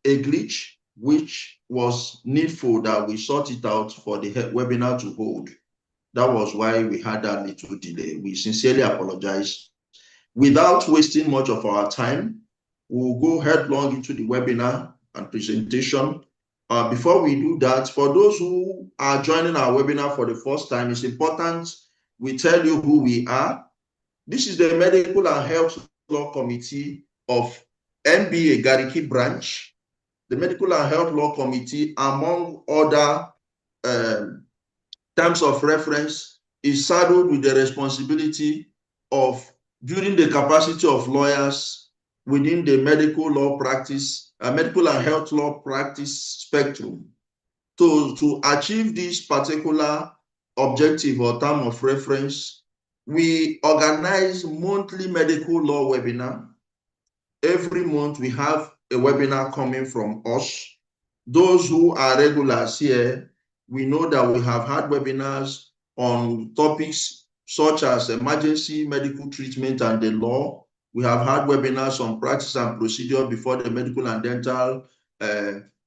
a glitch which was needful that we sort it out for the webinar to hold. That was why we had that little delay. We sincerely apologize. Without wasting much of our time, we'll go headlong into the webinar and presentation. Before we do that, for those who are joining our webinar for the first time, it's important we tell you who we are. This is the Medical and Health Law Committee of MBA Gariki branch. The Medical and Health Law Committee, among other terms of reference, is saddled with the responsibility of building the capacity of lawyers within the medical law practice, medical and health law practice spectrum. To achieve this particular objective or term of reference, we organize monthly medical law webinar. Every month we have a webinar coming from us. Those who are regulars here, we know that we have had webinars on topics such as emergency medical treatment and the law. We have had webinars on practice and procedure before the Medical and Dental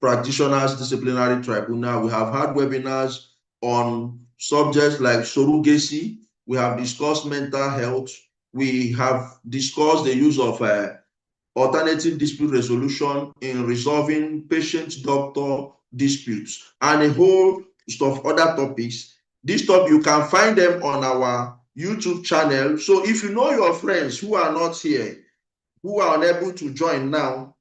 Practitioners Disciplinary Tribunal. We have had webinars on subjects like surrogacy. We have discussed mental health. We have discussed the use of alternative dispute resolution in resolving patient-doctor disputes, and a whole of other topics. This topic, you can find them on our YouTube channel. So if you know your friends who are not here, who are unable to join now,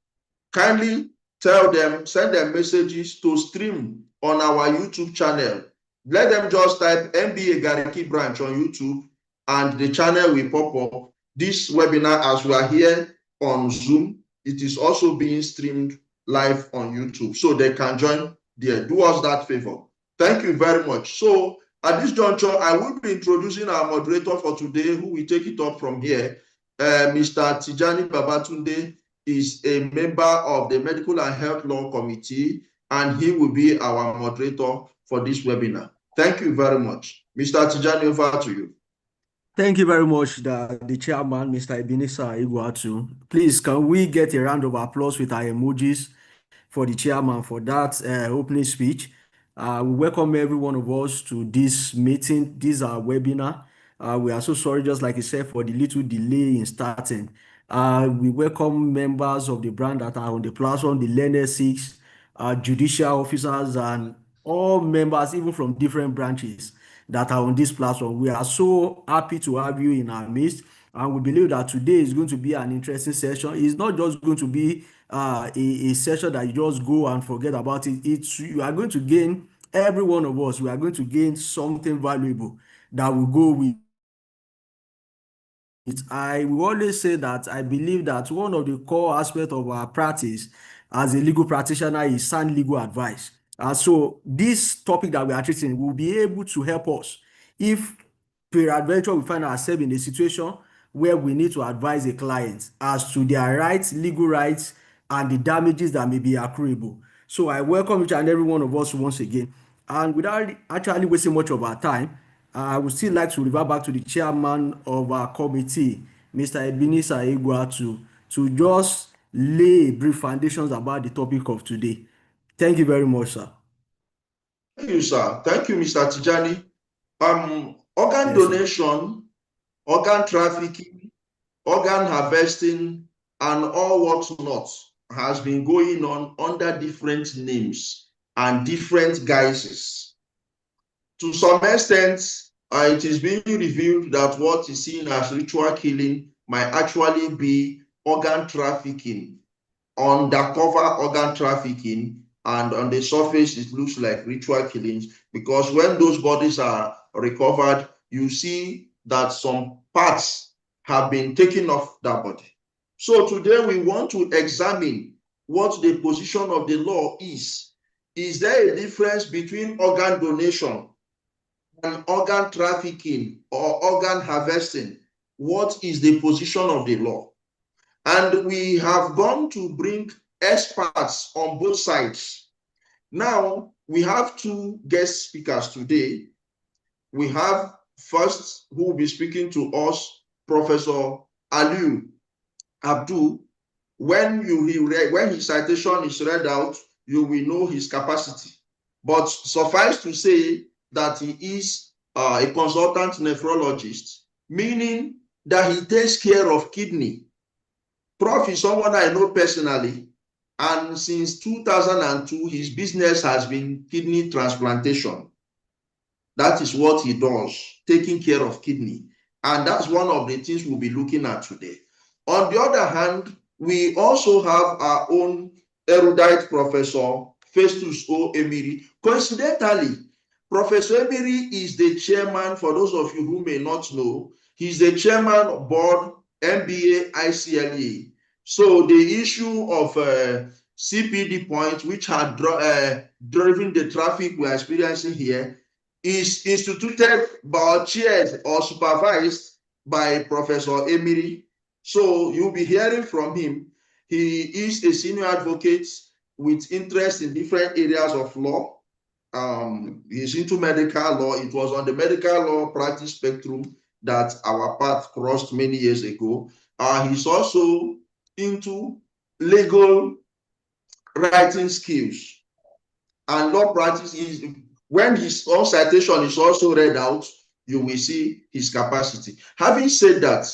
kindly tell them, send them messages to stream on our YouTube channel. Let them just type MBA Gariki branch on YouTube and the channel will pop up. This webinar, as we are here on Zoom, it is also being streamed live on YouTube, so they can join there. Do us that favor. Thank you very much. So at this juncture, I will be introducing our moderator for today, who will take it up from here. Mr. Tijani Babatunde is a member of the Medical and Health Law Committee, and he will be our moderator for this webinar. Thank you very much. Mr. Tijani, over to you. Thank you very much, the chairman, Mr. Ebenezer Iguatu. Please, can we get a round of applause with our emojis for the chairman for that opening speech? We welcome every one of us to this meeting. This is our webinar. We are so sorry, just like you said, for the little delay in starting. We welcome members of the brand that are on the platform, the learned six, judicial officers, and all members, even from different branches that are on this platform. We are so happy to have you in our midst, and we believe that today is going to be an interesting session. It's not just going to be a session that you just go and forget about it. You are going to gain, every one of us, we are going to gain something valuable that will go with it. I will always say that I believe that one of the core aspects of our practice as a legal practitioner is sound legal advice. So this topic that we are treating will be able to help us if peradventure we find ourselves in a situation where we need to advise a client as to their rights, legal rights, and the damages that may be accruable. So I welcome each and every one of us once again. And without actually wasting much of our time, I would still like to revert back to the chairman of our committee, Mr. Ebenezer Iguatu, to just lay brief foundations about the topic of today. Thank you very much, sir. Thank you, sir. Thank you, Mr. Tijani. Organ donation, organ trafficking, organ harvesting, and all what's not has been going on under different names and different guises. To some extent, it is being revealed that what is seen as ritual killing might actually be organ trafficking, undercover organ trafficking, and on the surface it looks like ritual killings, because when those bodies are recovered, you see that some parts have been taken off that body. So today we want to examine what the position of the law is. Is there a difference between organ donation and organ trafficking or organ harvesting? What is the position of the law? And we have gone to bring experts on both sides. Now, we have two guest speakers today. We have first, who will be speaking to us, Professor Aliu Abdul, when his citation is read out, you will know his capacity. But suffice to say that he is a consultant nephrologist, meaning that he takes care of kidney. Prof is someone I know personally, and since 2002, his business has been kidney transplantation. That is what he does, taking care of kidney. And that's one of the things we'll be looking at today. On the other hand, we also have our own erudite professor, Festus O. Emiri. Coincidentally, Professor Emiri is the chairman, for those of you who may not know, he's the chairman of board MBA ICLA. So the issue of CPD points, which had driven the traffic we're experiencing here, is instituted by, chaired or supervised by Professor Emiri. So you'll be hearing from him. He is a senior advocate with interest in different areas of law. He's into medical law. It was on the medical law practice spectrum that our path crossed many years ago. He's also into legal writing skills and law practice. Is when his own citation is also read out, you will see his capacity. Having said that,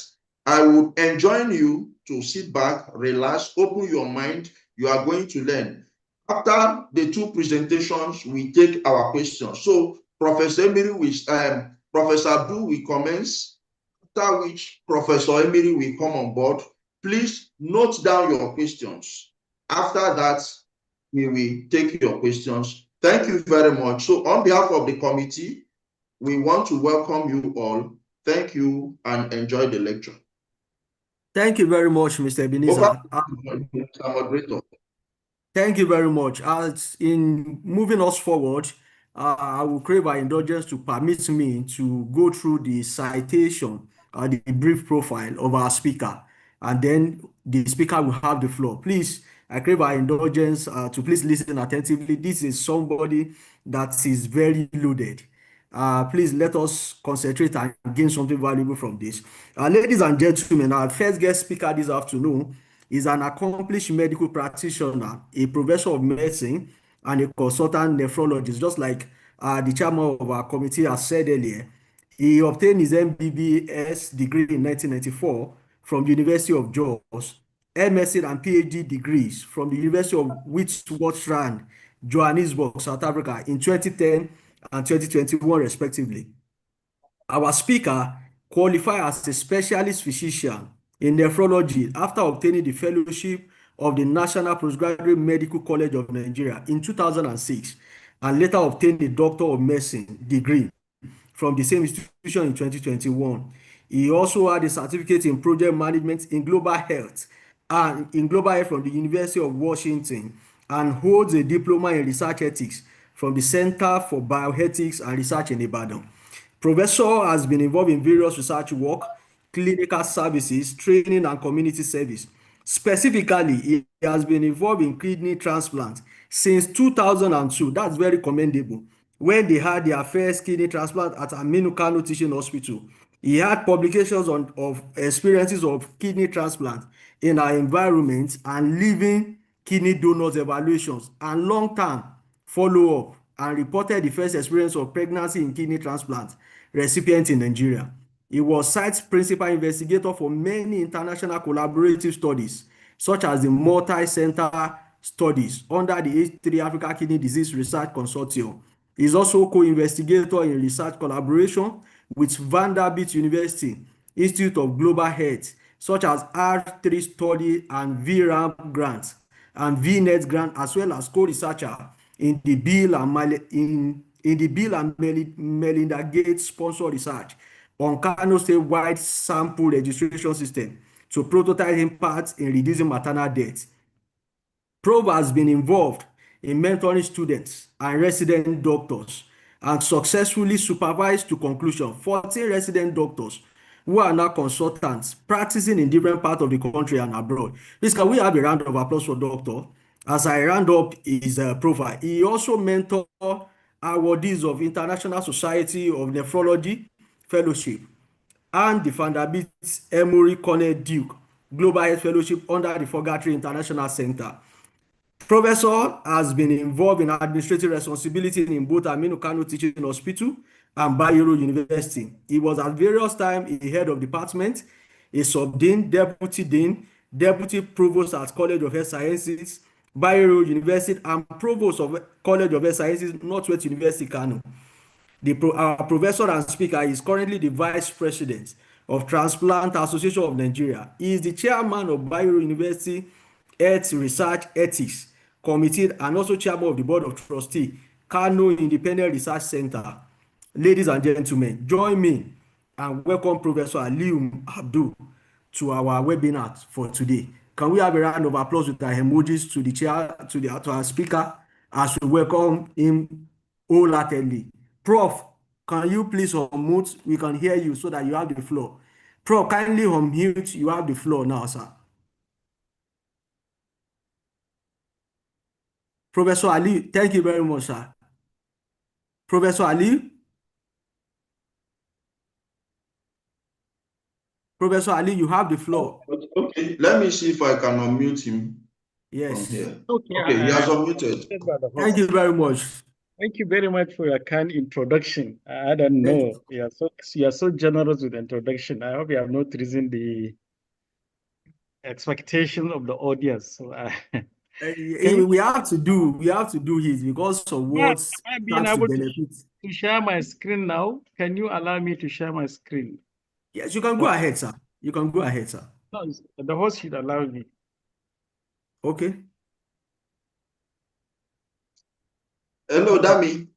I would enjoin you to sit back, relax, open your mind. You are going to learn. After the two presentations, we take our questions. So Professor Abdul will commence, after which Professor Emiri will come on board. Please note down your questions. After that, we will take your questions. Thank you very much. So on behalf of the committee, we want to welcome you all. Thank you and enjoy the lecture. Thank you very much, Mr. Ebenezer. Over to Mr. Moderator. Thank you very much. As in moving us forward, I will crave our indulgence to permit me to go through the citation, the brief profile of our speaker, and then the speaker will have the floor. Please, I crave our indulgence to please listen attentively. This is somebody that is very loaded. Please let us concentrate and gain something valuable from this. Ladies and gentlemen, our first guest speaker this afternoon is an accomplished medical practitioner, a professor of medicine, and a consultant nephrologist, just like the chairman of our committee has said earlier. He obtained his MBBS degree in 1994 from the University of Jos, MSc and PhD degrees from the University of Witwatersrand, Johannesburg, South Africa in 2010 and 2021 respectively. Our speaker qualified as a specialist physician in nephrology after obtaining the fellowship of the National Postgraduate Medical College of Nigeria in 2006 and later obtained the Doctor of Medicine degree from the same institution in 2021. He also had a certificate in project management in global health from the University of Washington and holds a diploma in research ethics from the Center for Bioethics and Research in Ibadan. Professor has been involved in various research work, clinical services, training, and community service. Specifically, he has been involved in kidney transplant since 2002. That's very commendable. When they had their first kidney transplant at Aminu Kano Teaching Hospital, he had publications of experiences of kidney transplant in our environment and living kidney donors evaluations and long-term follow-up, and reported the first experience of pregnancy in kidney transplant recipient in Nigeria. He was site principal investigator for many international collaborative studies, such as the multi-center studies under the H3 Africa Kidney Disease Research Consortium. He is also co-investigator in research collaboration with Vanderbilt University Institute of Global Health, such as R3 study and VRAMP grants and VNet grant, as well as co-researcher in the Bill and Melinda Gates sponsor research on Kano State-wide sample registration system to prototype impact in reducing maternal death. Probe has been involved in mentoring students and resident doctors and successfully supervised to conclusion 14 resident doctors who are now consultants practicing in different parts of the country and abroad. Please, can we have a round of applause for Doctor? As I round up his profile, he also mentored awardees of International Society of Nephrology Fellowship and the Vanderbilt Emory Cornell Duke Global Health Fellowship under the Fogarty International Center. Professor has been involved in administrative responsibility in both Aminu Kano Teaching Hospital and Bayero University. He was at various times a head of department, a sub-dean, deputy provost at College of Health Sciences, Bayero University, and provost of College of Health Sciences, Northwest University, Kano. Our professor and speaker is currently the vice president of Transplant Association of Nigeria. He is the chairman of Bayero University Health Research Ethics Committee and also chairman of the board of trustees, Kano Independent Research Center. Ladies and gentlemen, join me and welcome Professor Aliu Abdul to our webinar for today. Can we have a round of applause with our emojis to the chair, to our speaker, as we welcome him wholeheartedly. Prof, can you please unmute? We can hear you so that you have the floor. Prof, kindly unmute. You have the floor now, sir. Professor Ali, thank you very much, sir. Professor Ali? Professor Ali, you have the floor. Okay, let me see if I can unmute him Yes. from here. Okay, Okay, he has unmuted. Thank you very much. Thank you very much for your kind introduction. I don't know. You are so generous with the introduction. I hope you have not risen the expectation of the audience. So, we have to do it because of what am I being starts to able benefit. to share my screen now? Can you allow me to share my screen? Yes, you can go ahead, sir. You can go ahead, sir. No, the host should allow me. Okay. Hello, Dami.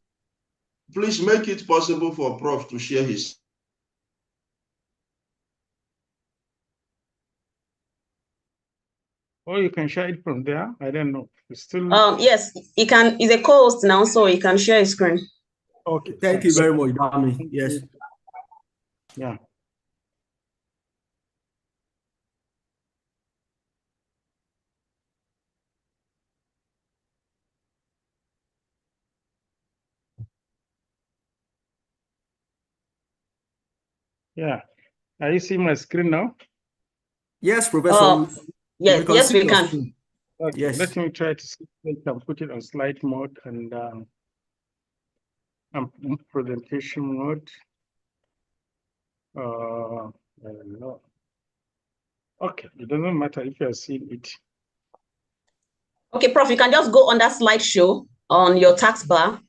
Please make it possible for Prof to share his. Or you can share it from there. I don't know. It's still Yes, he can. He's a co-host now, so he can share his screen. okay. Thank you very much, Dami. Yes. Yeah. Yeah. Are you seeing my screen now? Yes, Professor. Yes, can yes, see we your can. screen. Okay, Yes. let me try to see if I can put it on slide mode and presentation mode. No. Okay, it doesn't matter if you're seeing it. Okay, Prof, you can just go on that slideshow on your taskbar.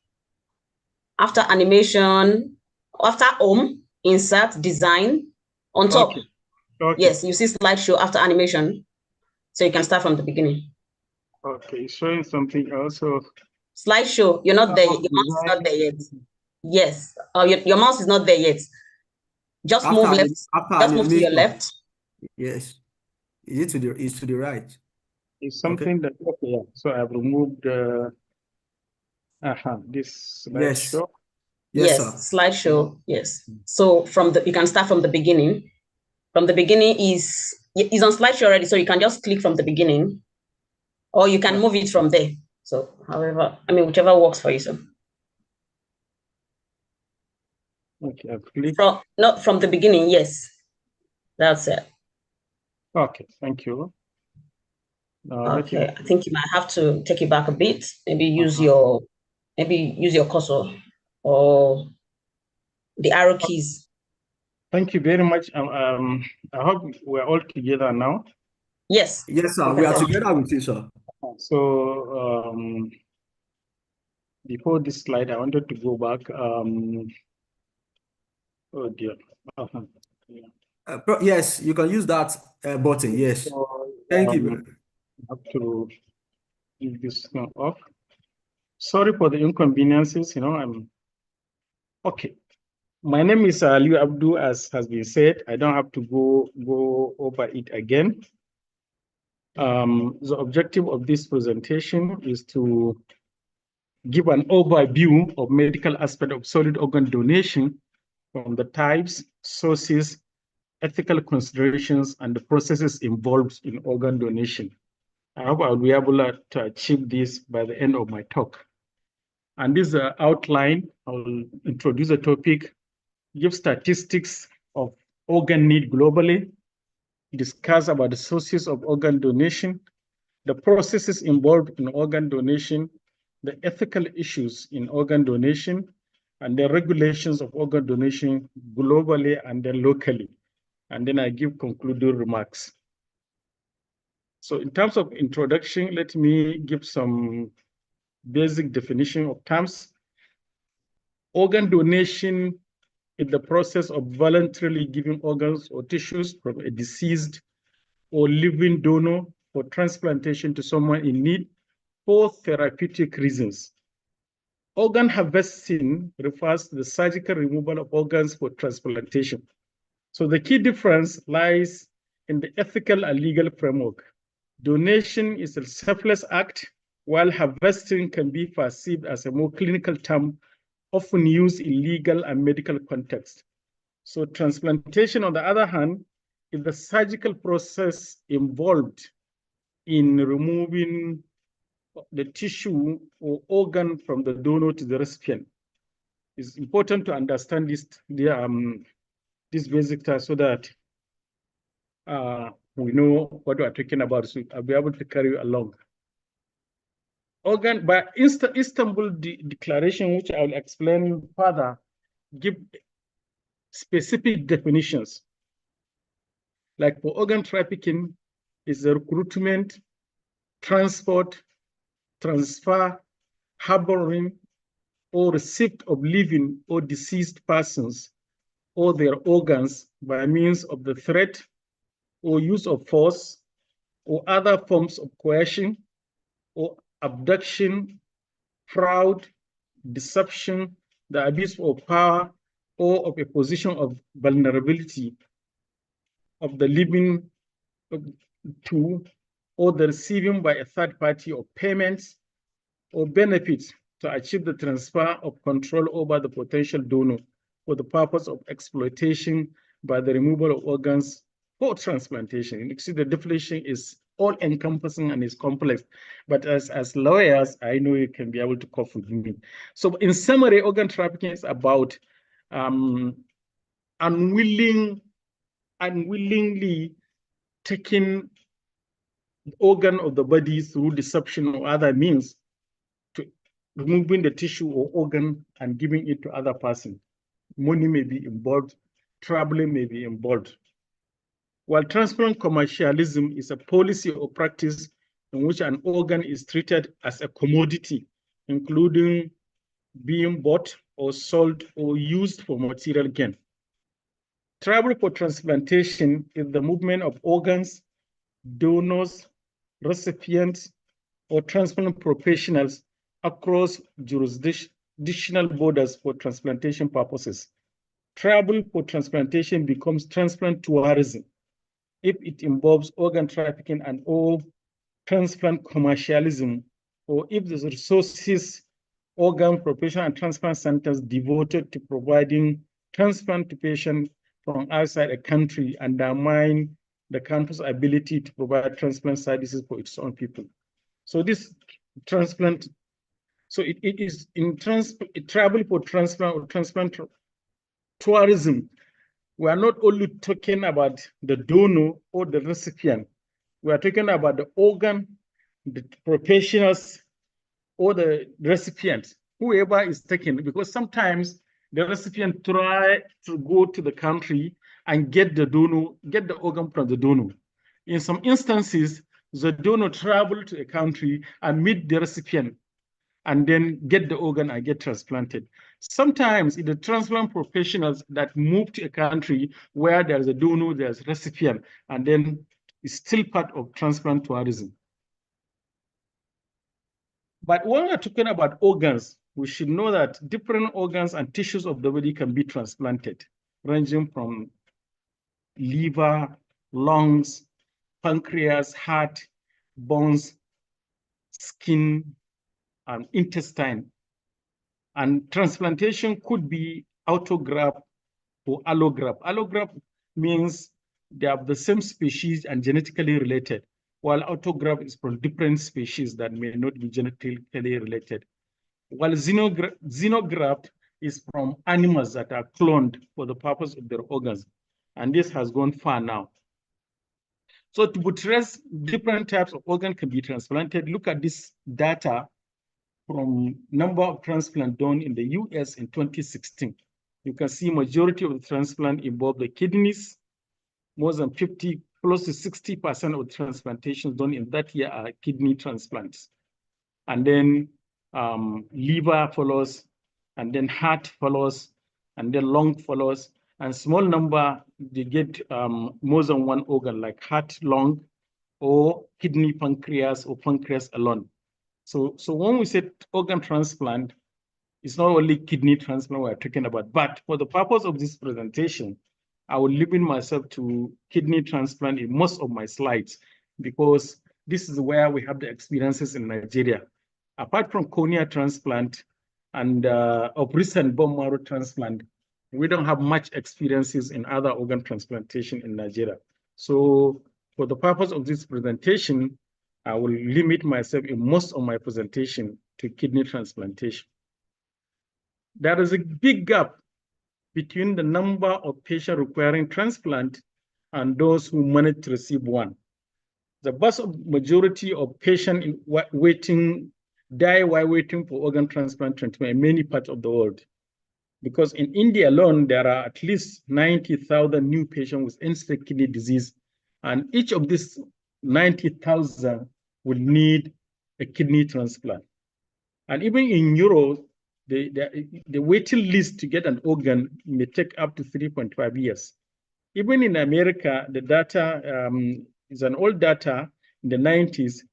After animation, after home, insert, design, on top. Okay. Okay. Yes, you see slideshow after animation. So you can start from the beginning. Okay, showing something else. So Slideshow, you're not there. Your mouse is not there yet. Yes, your mouse is not there yet. Just move left. Just move to your left. Yes. Is it to the right? It's something that okay, yeah. So I've removed this slideshow. Yes, sir. slideshow. Yes. So you can start from the beginning. From the beginning is on slideshow already, so you can just click from the beginning, or you can move it from there. So, however, whichever works for you. So. Okay, I've clicked. Not from the beginning. Yes, that's it. Okay, thank you. Okay, I think you might have to take it back a bit. Maybe use your cursor or the arrow keys. Thank you very much. I hope we're all together now. Yes. Yes, sir. We are together with you, sir. So before this slide, I wanted to go back. Oh dear. Yes, you can use that button. Yes. So, thank you. I have to leave this off. Sorry for the inconveniences. I'm okay. My name is Aliu Abdu, as has been said. I don't have to go over it again. The objective of this presentation is to give an overview of medical aspect of solid organ donation from the types, sources, ethical considerations, and the processes involved in organ donation. I hope I'll be able to achieve this by the end of my talk. And this outline, I'll introduce a topic, give statistics of organ need globally, discuss about the sources of organ donation, the processes involved in organ donation, the ethical issues in organ donation, and the regulations of organ donation globally and then locally. And then I give concluding remarks. So in terms of introduction, let me give some basic definition of terms. Organ donation is the process of voluntarily giving organs or tissues from a deceased or living donor for transplantation to someone in need for therapeutic reasons. Organ harvesting refers to the surgical removal of organs for transplantation. So the key difference lies in the ethical and legal framework. Donation is a selfless act, while harvesting can be perceived as a more clinical term often used in legal and medical context. So transplantation, on the other hand, is the surgical process involved in removing the tissue or organ from the donor to the recipient. It's important to understand this basic term so that we know what we are talking about, so I'll be able to carry you along. Organ by Istanbul Declaration, which I will explain further, give specific definitions. Like for organ trafficking, is the recruitment, transport, transfer, harboring, or receipt of living or deceased persons or their organs by means of the threat or use of force or other forms of coercion or abduction, fraud, deception, the abuse of power, or of a position of vulnerability of the living to, or the receiving by a third party of payments or benefits to achieve the transfer of control over the potential donor for the purpose of exploitation by the removal of organs for transplantation. You see, the definition is all-encompassing and is complex, but as lawyers, I know you can be able to cope with me. So in summary, organ trafficking is about unwillingly taking the organ of the body through deception or other means to removing the tissue or organ and giving it to other person. Money may be involved, traveling may be involved. While transplant commercialism is a policy or practice in which an organ is treated as a commodity, including being bought or sold or used for material gain. Travel for transplantation is the movement of organs, donors, recipients, or transplant professionals across jurisdictional borders for transplantation purposes. Travel for transplantation becomes transplant tourism if it involves organ trafficking and or transplant commercialism, or if the resources, organ professional and transplant centers devoted to providing transplant to patients from outside a country undermine the country's ability to provide transplant services for its own people. So this transplant, so it is in travel for transplant or transplant tourism. We are not only talking about the donor or the recipient. We are talking about the organ, the professionals, or the recipient, whoever is taken, because sometimes the recipient try to go to the country and get the donor, get the organ from the donor. In some instances, the donor travel to a country and meet the recipient and then get the organ and get transplanted. Sometimes it's the transplant professionals that move to a country where there's a donor, there's a recipient, and then it's still part of transplant tourism. But when we're talking about organs, we should know that different organs and tissues of the body can be transplanted, ranging from liver, lungs, pancreas, heart, bones, skin, and intestine. And transplantation could be autograft or allograft. Allograft means they have the same species and genetically related, while autograft is from different species that may not be genetically related. While xenograft is from animals that are cloned for the purpose of their organs. And this has gone far now. So to buttress different types of organ can be transplanted, look at this data from number of transplants done in the US in 2016. You can see majority of the transplant involve the kidneys. More than 50, close to 60% of transplantations done in that year are kidney transplants. And then liver follows, and then heart follows, and then lung follows. And small number, they get more than one organ, like heart, lung, or kidney, pancreas, or pancreas alone. So when we say organ transplant, it's not only kidney transplant we're talking about, but for the purpose of this presentation, I will limit myself to kidney transplant in most of my slides, because this is where we have the experiences in Nigeria. Apart from cornea transplant and of recent bone marrow transplant, we don't have much experiences in other organ transplantation in Nigeria. So for the purpose of this presentation, I will limit myself in most of my presentation to kidney transplantation. There is a big gap between the number of patients requiring transplant and those who manage to receive one. The vast majority of patients die while waiting for organ transplant treatment in many parts of the world. Because in India alone, there are at least 90,000 new patients with end-stage kidney disease, and each of these 90,000 will need a kidney transplant. And even in Europe, the waiting list to get an organ may take up to 3.5 years. Even in America, the data is an old data in the 90s,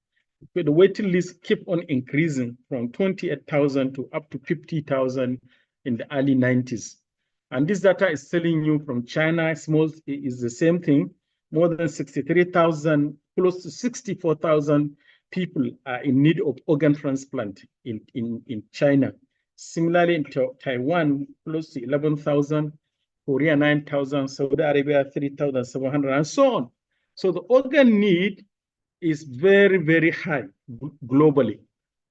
where the waiting list kept on increasing from 28,000 to up to 50,000 in the early 90s. And this data is telling you from China, small is the same thing, more than 63,000, close to 64,000 people are in need of organ transplant in China. Similarly, in Taiwan, close to 11,000, Korea 9,000, Saudi Arabia 3,700, and so on. So the organ need is very, very high globally.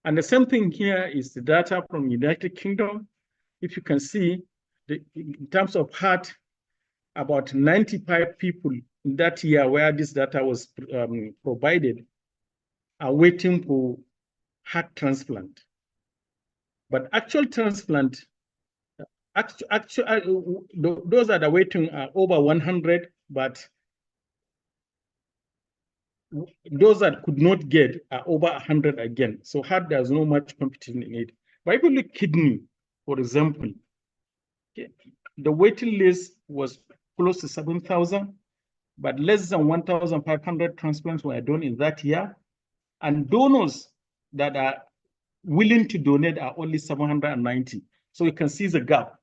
And the same thing here is the data from United Kingdom. If you can see, in terms of heart, about 95 people in that year where this data was provided are waiting for heart transplant. But actual transplant, those that are waiting are over 100, but those that could not get are over 100 again. So heart, there's no much competition in it. But if you look kidney, for example, okay, the waiting list was close to 7,000, but less than 1,500 transplants were done in that year. And donors that are willing to donate are only 790. So you can see the gap.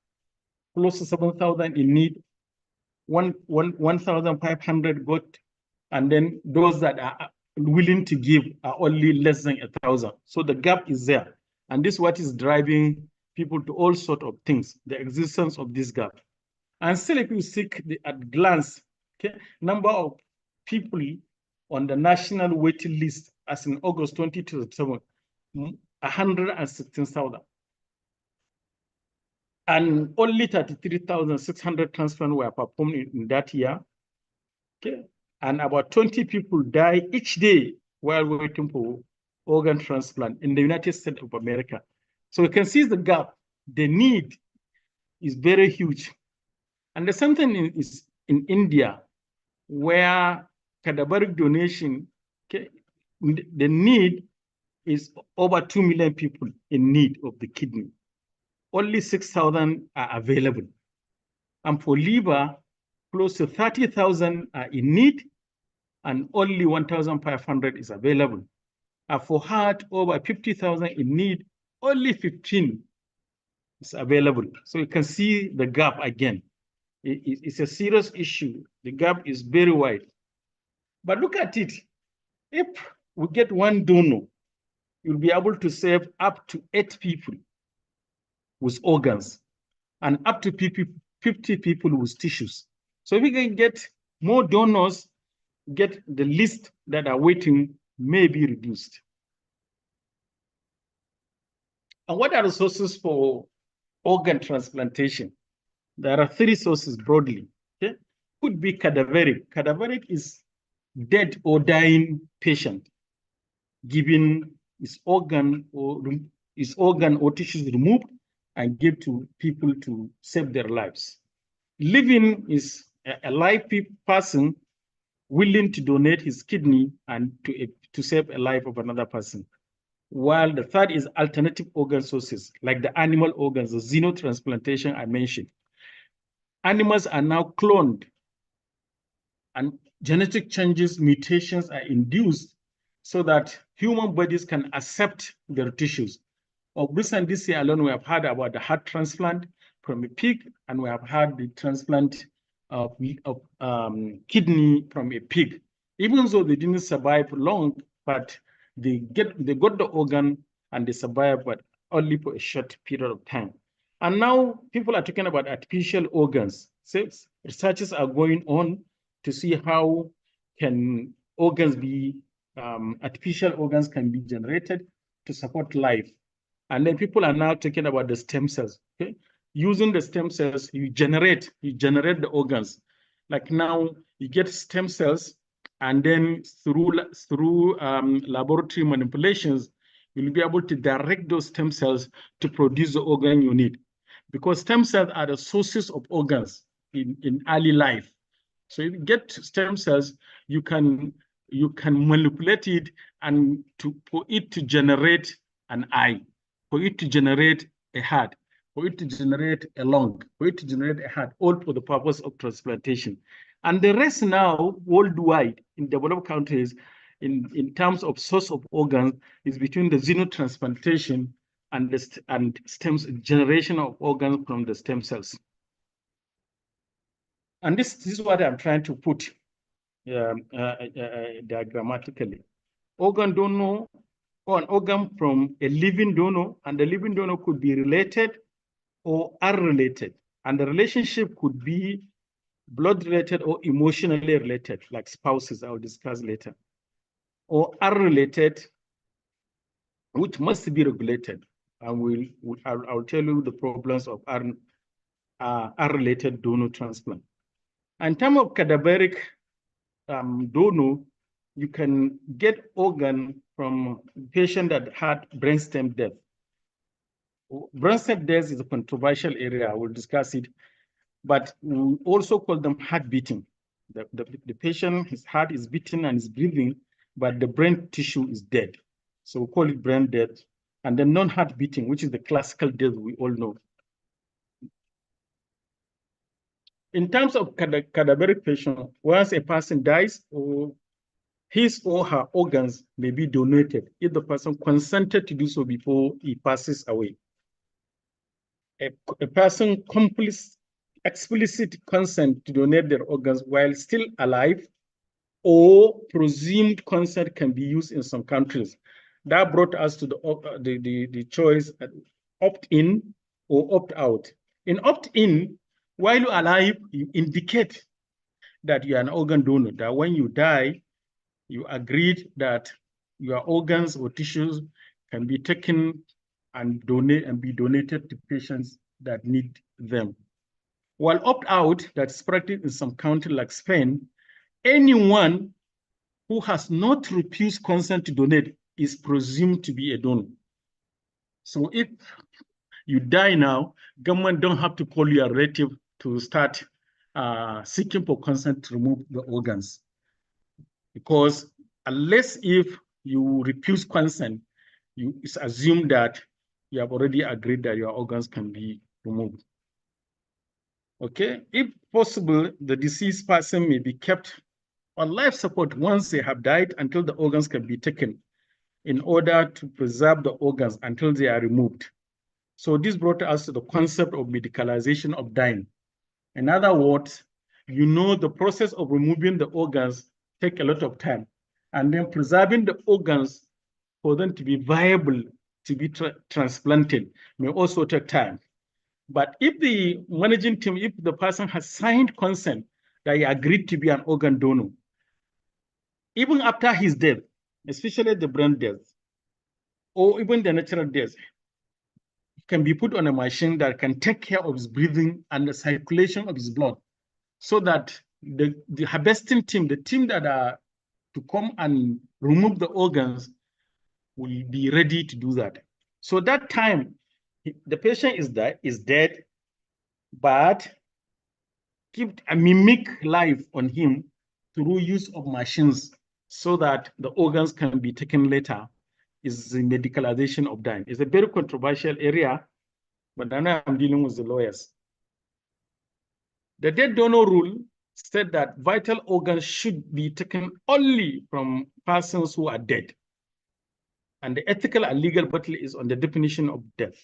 Close to 7,000 in need, 1,500 got, and then those that are willing to give are only less than 1,000. So the gap is there. And this is what is driving people to all sorts of things, the existence of this gap. And still, if you see at glance, okay, number of people on the national waiting list as in August 2027, 116,000. And only 33,600 transplants were performed in that year. Okay. And about 20 people die each day while waiting for organ transplant in the United States of America. So you can see the gap. The need is very huge. And the same thing is in India, where cadaveric donation, okay, the need is over 2 million people in need of the kidney. Only 6,000 are available. And for liver, close to 30,000 are in need, and only 1,500 is available. And for heart, over 50,000 in need, only 15 is available. So you can see the gap again. It's a serious issue. The gap is very wide. But look at it. If we get one donor, you'll be able to save up to 8 people with organs and up to 50 people with tissues. So if we can get more donors, get the list that are waiting may be reduced. And what are the sources for organ transplantation? There are 3 sources broadly. Okay? Could be cadaveric. Cadaveric is dead or dying patient, giving his organ or tissues removed and give to people to save their lives. Living is a live person willing to donate his kidney and to save a life of another person. While the third is alternative organ sources, like the animal organs, the xenotransplantation I mentioned. Animals are now cloned and genetic changes, mutations are induced so that human bodies can accept their tissues. Of recent this year alone, we have heard about the heart transplant from a pig, and we have had the transplant of kidney from a pig. Even though they didn't survive long, but they got the organ and they survived, but only for a short period of time. And now people are talking about artificial organs. So researches are going on to see how can organs be, artificial organs can be generated to support life. And then people are now talking about the stem cells. Okay? Using the stem cells, you generate the organs. Like now, you get stem cells, and then through laboratory manipulations, you'll be able to direct those stem cells to produce the organ you need. Because stem cells are the sources of organs in early life. So if you get stem cells, you can manipulate it and for it to generate an eye, for it to generate a heart, for it to generate a lung, for it to generate a heart, all for the purpose of transplantation. And the rest now, worldwide, in developed countries, in terms of source of organs, is between the xenotransplantation and the generation of organs from the stem cells. And this is what I'm trying to put diagrammatically. Organ donor, or an organ from a living donor, and the living donor could be related or unrelated. And the relationship could be blood related or emotionally related, like spouses, I'll discuss later. Or unrelated, which must be regulated. And I'll tell you the problems of unrelated donor transplant. In terms of cadaveric donor, you can get organ from patient that had brainstem death. Brainstem death is a controversial area. I will discuss it, but we also call them heart beating. The patient, his heart is beating and is breathing, but the brain tissue is dead. So we call it brain death. And then non-heart beating, which is the classical death we all know. In terms of cadaveric patient, once a person dies, or his or her organs may be donated if the person consented to do so before he passes away. A person explicit consent to donate their organs while still alive, or presumed consent can be used in some countries. That brought us to the choice opt-in or opt-out. In opt-in, while you're alive, you indicate that you are an organ donor, that when you die, you agreed that your organs or tissues can be taken and be donated to patients that need them. While opt-out, that's practiced in some countries like Spain, anyone who has not refused consent to donate is presumed to be a donor. So if you die now, government don't have to call your relative to start seeking for consent to remove the organs. Because unless if you refuse consent, it's assumed that you have already agreed that your organs can be removed. Okay, if possible, the deceased person may be kept on life support once they have died until the organs can be taken, in order to preserve the organs until they are removed. So this brought us to the concept of medicalization of dying. In other words, the process of removing the organs take a lot of time, and then preserving the organs for them to be viable to be transplanted may also take time. But if the managing team, if the person has signed consent that he agreed to be an organ donor, even after his death, especially the brain death, or even the natural death, can be put on a machine that can take care of his breathing and the circulation of his blood, so that the harvesting team, the team that are to come and remove the organs will be ready to do that. So that time, the patient is dead, but keep a mimic life on him through use of machines so that the organs can be taken later is the medicalization of dying. It's a very controversial area, but now I'm dealing with the lawyers. The dead donor rule said that vital organs should be taken only from persons who are dead. And the ethical and legal battle is on the definition of death.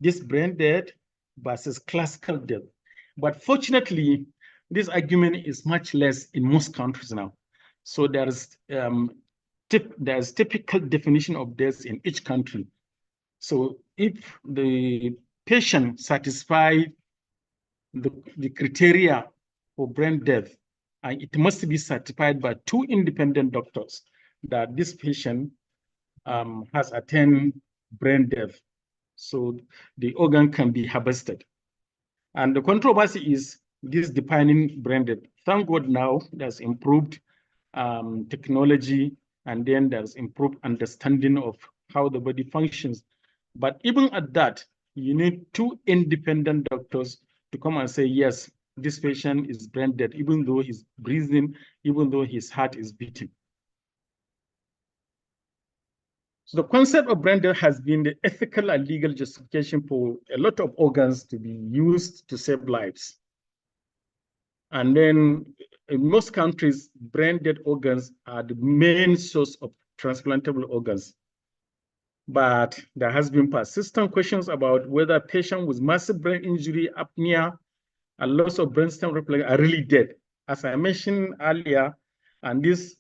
This brain death versus classical death. But fortunately, this argument is much less in most countries now. So there's typical definition of death in each country. So if the patient satisfies the criteria for brain death, and it must be certified by 2 independent doctors that this patient has attained brain death. So the organ can be harvested. And the controversy is this defining brain death. Thank God now there's improved technology, and then there's improved understanding of how the body functions. But even at that, you need 2 independent doctors to come and say, yes, this patient is brain dead, even though he's breathing, even though his heart is beating. So the concept of brain death has been the ethical and legal justification for a lot of organs to be used to save lives. And then in most countries, brain dead organs are the main source of transplantable organs. But there has been persistent questions about whether patients with massive brain injury, apnea, and loss of brainstem replication are really dead. As I mentioned earlier, and this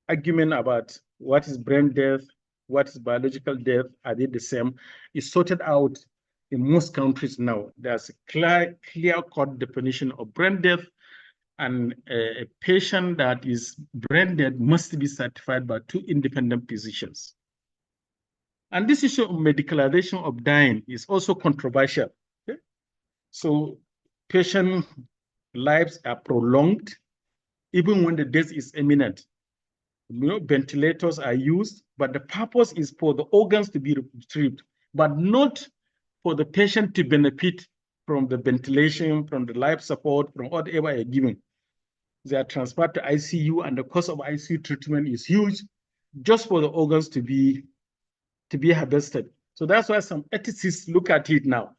argument about what is brain death, what is biological death, are they the same, is sorted out in most countries now. There's a clear-cut definition of brain death, and a patient that is brain dead must be certified by 2 independent physicians. And this issue of medicalization of dying is also controversial. Okay? So patient lives are prolonged even when the death is imminent. Ventilators are used, but the purpose is for the organs to be retrieved, but not for the patient to benefit from the ventilation, from the life support, from whatever you're given. They are transferred to ICU, and the cost of ICU treatment is huge just for the organs to be harvested. So that's why some ethicists look at it now.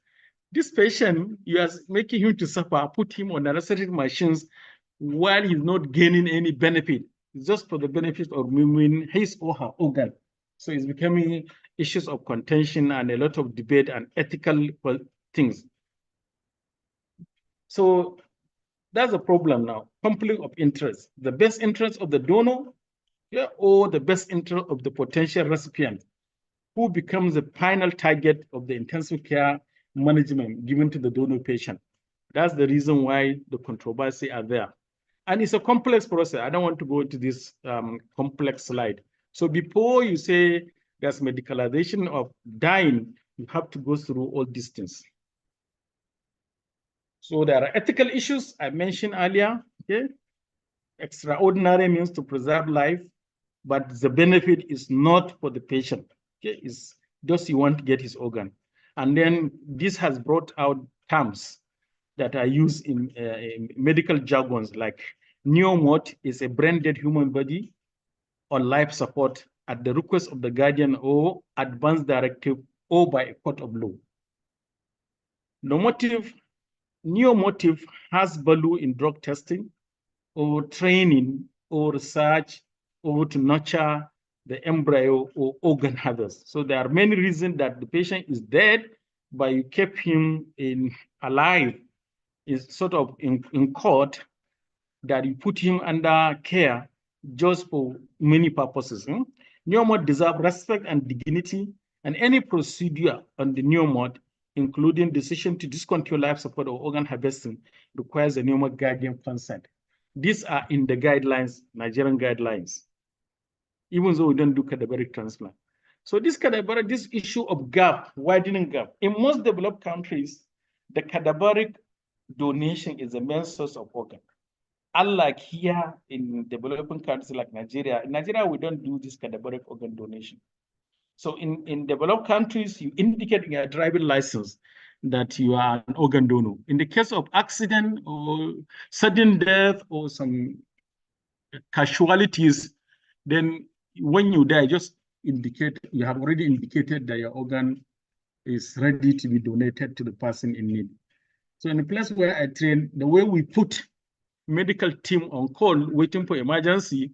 This patient, you are making him to suffer, put him on unnecessary machines while he's not gaining any benefit. It's just for the benefit of moving his or her organ. So it's becoming issues of contention and a lot of debate and ethical things. So that's a problem now, conflict of interest. The best interest of the donor, or the best interest of the potential recipient, who becomes the final target of the intensive care management given to the donor patient. That's the reason why the controversy are there. And it's a complex process. I don't want to go into this complex slide. So before you say there's medicalization of dying, you have to go through all these things. So there are ethical issues I mentioned earlier. Okay? Extraordinary means to preserve life, but the benefit is not for the patient. Okay? It's just he want to get his organ. And then this has brought out terms that are used in medical jargons, like neomort is a brain-dead human body on life support at the request of the guardian or advance directive or by a court of law. Neomotive has value in drug testing or training or research or to nurture the embryo or organ harvest. So there are many reasons that the patient is dead, but you kept him alive, is sort of in court, that you put him under care just for many purposes. Neomod deserve respect and dignity, and any procedure on the neomod, including decision to discontinue life support or organ harvesting, requires a neomod guardian consent. These are in the guidelines, Nigerian guidelines, even though we don't do cadaveric transplant. So this issue of gap, widening gap, in most developed countries, the cadaveric donation is the main source of organ. unlike here in developing countries like Nigeria, in Nigeria, we don't do this cadaveric organ donation. So in developed countries, you indicate in your driving license that you are an organ donor. In the case of accident or sudden death or some casualties, then when you die, just indicate, you have already indicated that your organ is ready to be donated to the person in need. So in the place where I train, the way we put medical team on call waiting for emergency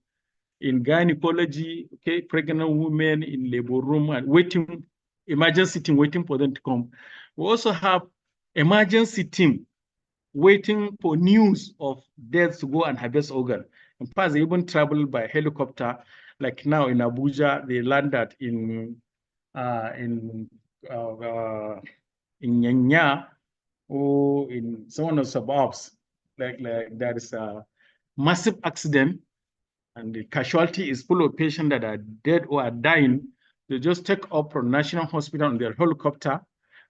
in gynecology, okay, pregnant women in labor room and waiting, emergency team waiting for them to come. We also have emergency team waiting for news of deaths to go and harvest organ. In fact, they even travel by helicopter. Like now in Abuja, they landed in Nyanya or in some of the suburbs. Like there is a massive accident and the casualty is full of patients that are dead or are dying. They just take up from National Hospital on their helicopter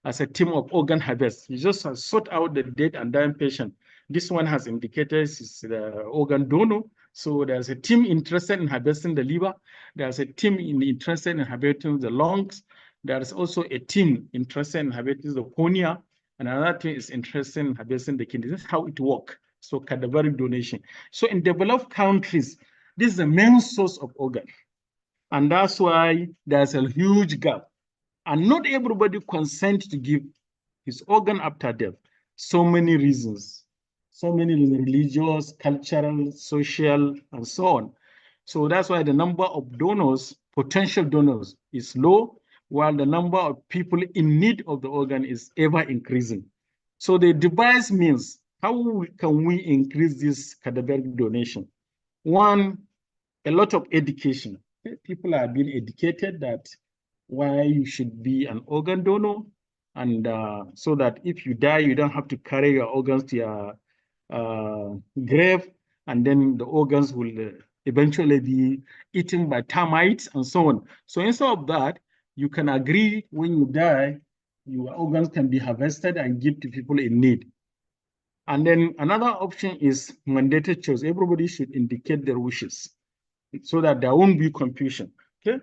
as a team of organ harvest. You just sort out the dead and dying patient. This one has indicated it's the organ donor. So there's a team interested in harvesting the liver. There's a team interested in harvesting the lungs. There's also a team interested in harvesting the cornea. And another team is interested in harvesting the kidney. This is how it works. So cadaveric donation. So in developed countries, this is the main source of organ. And that's why there's a huge gap. And not everybody consents to give his organ after death. So many reasons, religious, cultural, social, and so on. So that's why the number of donors, potential donors, is low, while the number of people in need of the organ is ever increasing. So the device means, how can we increase this cadaveric donation? One, a lot of education. People are being educated that why you should be an organ donor, and so that if you die, you don't have to carry your organs to your grave, and then the organs will eventually be eaten by termites and so on. So instead of that, you can agree when you die, your organs can be harvested and give to people in need. And then another option is mandated choice. Everybody should indicate their wishes so that there won't be confusion, okay?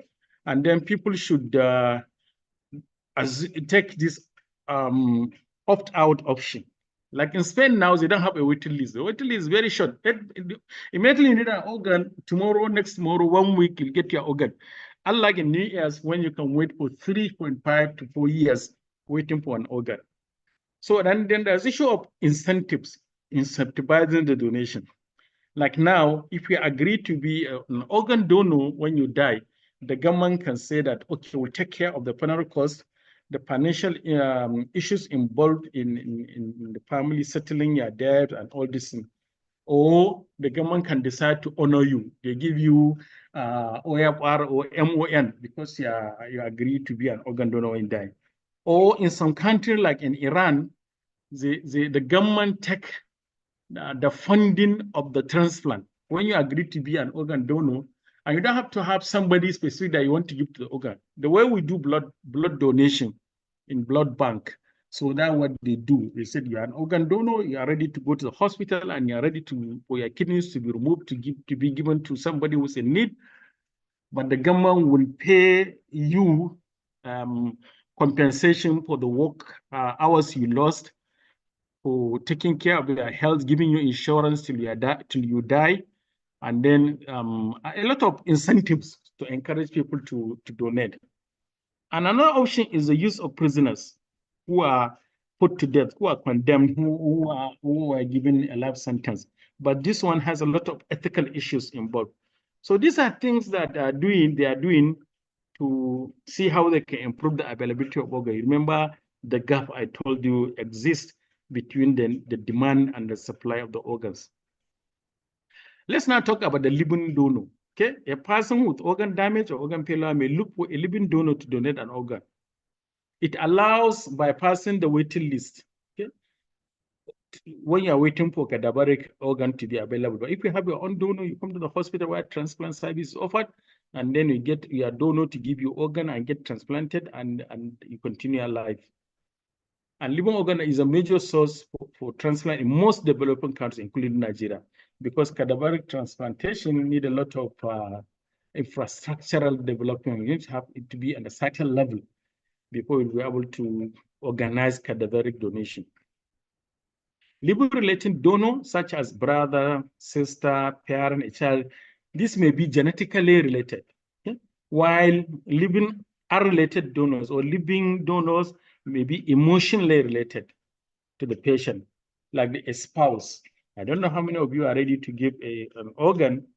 And then people should take this opt-out option. Like in Spain now, they don't have a waiting list. The waiting list is very short. Immediately you need an organ, tomorrow, next tomorrow, 1 week, you'll get your organ. Unlike in New Year's, when you can wait for 3.5 to 4 years waiting for an organ. So then there's issue of incentives, incentivizing the donation. Like now, if you agree to be an organ donor when you die, the government can say that, okay, we'll take care of the funeral cost, the financial issues involved in the family settling your debt and all this. Or the government can decide to honor you. They give you OFR or MON because you agree to be an organ donor when you die. Or in some countries like in Iran, the government take the funding of the transplant. When you agree to be an organ donor, and you don't have to have somebody specific that you want to give to the organ. The way we do blood donation in blood bank, so that's what they do. They said you are an organ donor, you are ready to go to the hospital, and you are ready for your kidneys to be removed to be given to somebody who's in need. But the government will pay you compensation for the work hours you lost, for taking care of your health, giving you insurance till you die, and then a lot of incentives to encourage people to donate. And another option is the use of prisoners who are put to death, who are condemned, who are given a life sentence. But this one has a lot of ethical issues involved. So these are things that they are doing to see how they can improve the availability of organs. Remember the gap I told you exists between the demand and the supply of the organs. Let's now talk about the living donor. Okay, a person with organ damage or organ failure may look for a living donor to donate an organ. It allows bypassing the waiting list. Okay, when you're waiting for cadaveric organ to be available. But if you have your own donor, you come to the hospital where transplant service is offered, and then you get your donor to give you organ and get transplanted, and you continue your life. And living organ is a major source for transplant in most developing countries, including Nigeria. because cadaveric transplantation need a lot of infrastructural development. You need to have it to be at a certain level before we'll be able to organize cadaveric donation. Living-related donor, such as brother, sister, parent, a child, this may be genetically related. Okay? While living unrelated donors or living donors may be emotionally related to the patient, like a spouse. I don't know how many of you are ready to give an organ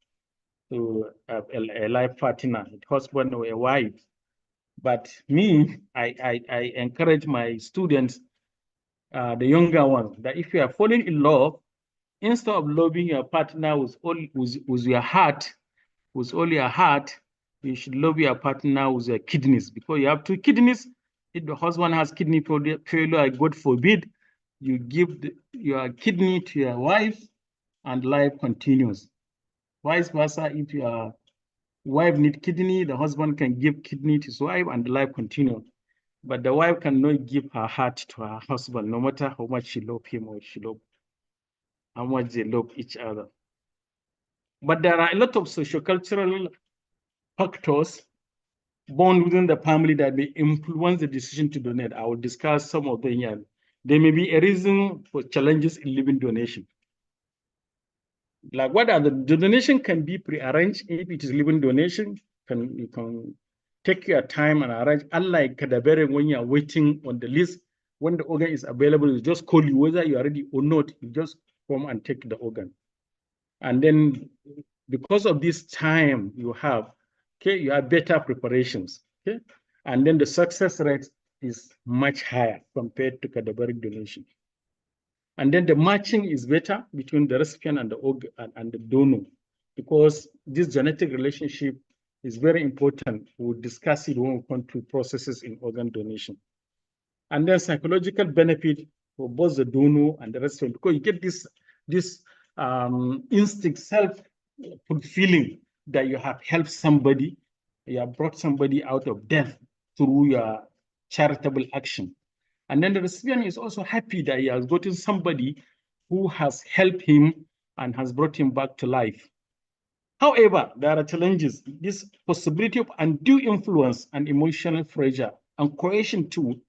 to a life partner, a husband or a wife. But me, I encourage my students, the younger ones, that if you are falling in love, instead of loving your partner with your heart, with all your heart, you should love your partner with your kidneys, because you have two kidneys. If the husband has kidney failure, God forbid, you give your kidney to your wife and life continues. Vice versa, if your wife needs kidney, the husband can give kidney to his wife and the life continues. But the wife cannot give her heart to her husband, no matter how much she loves him or how much they love each other. But there are a lot of sociocultural factors born within the family that may influence the decision to donate. I will discuss some of them here. There may be a reason for challenges in living donation. Like what are the donation can be prearranged if it is living donation. You can take your time and arrange. Unlike cadaveric, when you are waiting on the list, when the organ is available, you just call you whether you are ready or not. You just come and take the organ. And then because of this time you have, okay, you have better preparations, okay? And then the success rate is much higher compared to cadaveric donation. And then the matching is better between the recipient and the organ and the donor, because this genetic relationship is very important. We'll discuss it when we come to processes in organ donation. And then psychological benefit for both the donor and the recipient, because you get this instinct, self-fulfilling that you have helped somebody, you have brought somebody out of death through your charitable action. And then the recipient is also happy that he has gotten somebody who has helped him and has brought him back to life. However, there are challenges. This possibility of undue influence and emotional pressure and coercion too,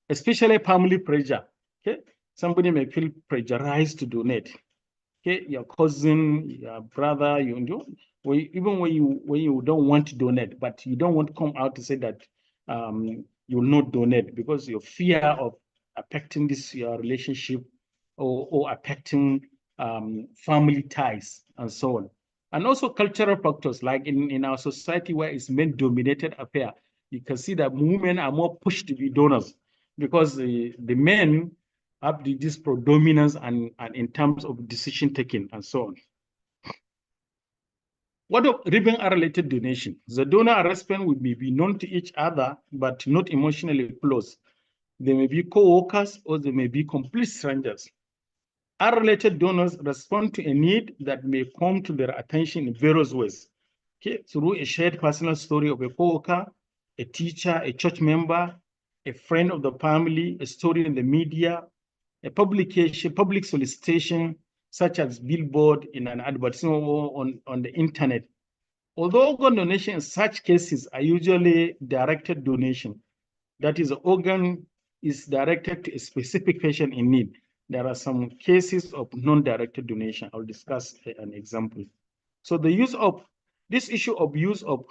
especially family pressure. Okay, somebody may feel pressurized to donate. Okay, your cousin, your brother, even when you don't want to donate, but you don't want to come out to say that you will not donate because your fear of affecting your relationship or affecting family ties and so on. And also cultural factors, like in our society where it's men-dominated affair, you can see that women are more pushed to be donors because the men have this predominance and in terms of decision taking and so on. What of living unrelated donation? The donor and recipient may be known to each other, but not emotionally close. They may be co-workers or they may be complete strangers. Unrelated donors respond to a need that may come to their attention in various ways. Okay, through a shared personal story of a co-worker, a teacher, a church member, a friend of the family, a story in the media, a publication, public solicitation, such as billboard in an advertisement or on the internet. Although organ donation in such cases are usually directed donation, that is, the organ is directed to a specific patient in need. There are some cases of non-directed donation. I'll discuss an example. So this issue of use of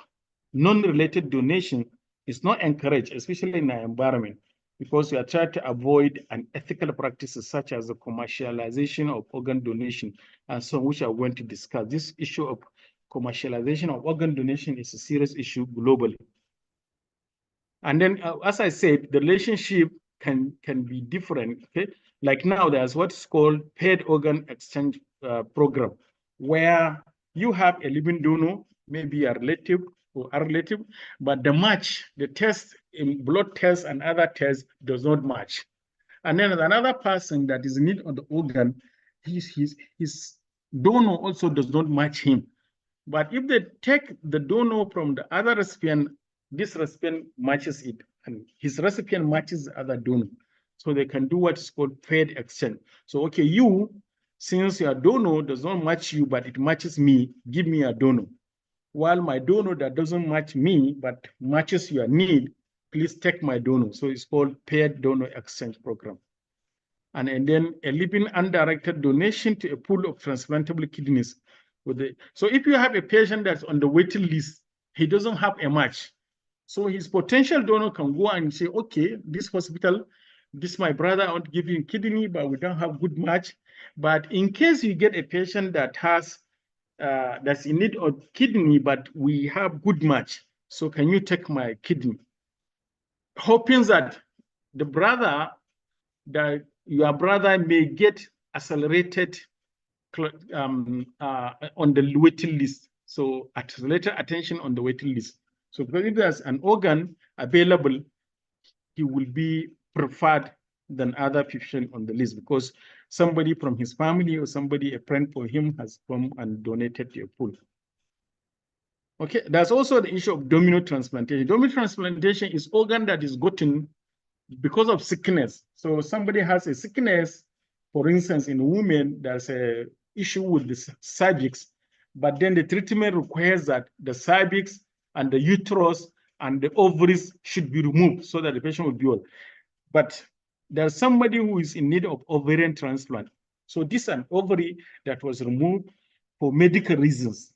non-related donation is not encouraged, especially in our environment, because we are trying to avoid unethical practices such as the commercialization of organ donation, and so which I want to discuss. This issue of commercialization of organ donation is a serious issue globally. And then, as I said, the relationship can be different. Okay, like now there's what's called paired organ exchange program, where you have a living donor, maybe a relative or unrelative, but the test in blood tests and other tests does not match. And then another person that is in need of the organ, his donor also does not match him. But if they take the donor from the other recipient, this recipient matches it, and his recipient matches the other donor. So they can do what is called paired exchange. So, okay, you Since your donor does not match you, but it matches me, give me a donor. While my donor that doesn't match me, but matches your need, please take my donor. So it's called paired donor exchange program. And then a living undirected donation to a pool of transplantable kidneys. So if you have a patient that's on the waiting list, he doesn't have a match. So his potential donor can go and say, okay, this hospital, this my brother, I want to give you a kidney, but we don't have good match. But in case you get a patient that has that's in need of kidney, but we have good match, so can you take my kidney? Hoping that the brother, that your brother may get accelerated on the waiting list. So accelerated attention on the waiting list. So because if there's an organ available, he will be preferred than other patients on the list because somebody from his family or somebody, a friend for him, has come and donated to a pool. Okay, there's also the issue of domino transplantation. Domino transplantation is organ that is gotten because of sickness. So somebody has a sickness, for instance, in a woman, there's a issue with the cervix, but then the treatment requires that the cervix and the uterus and the ovaries should be removed so that the patient will be well. But there's somebody who is in need of ovarian transplant. So this is an ovary that was removed for medical reasons.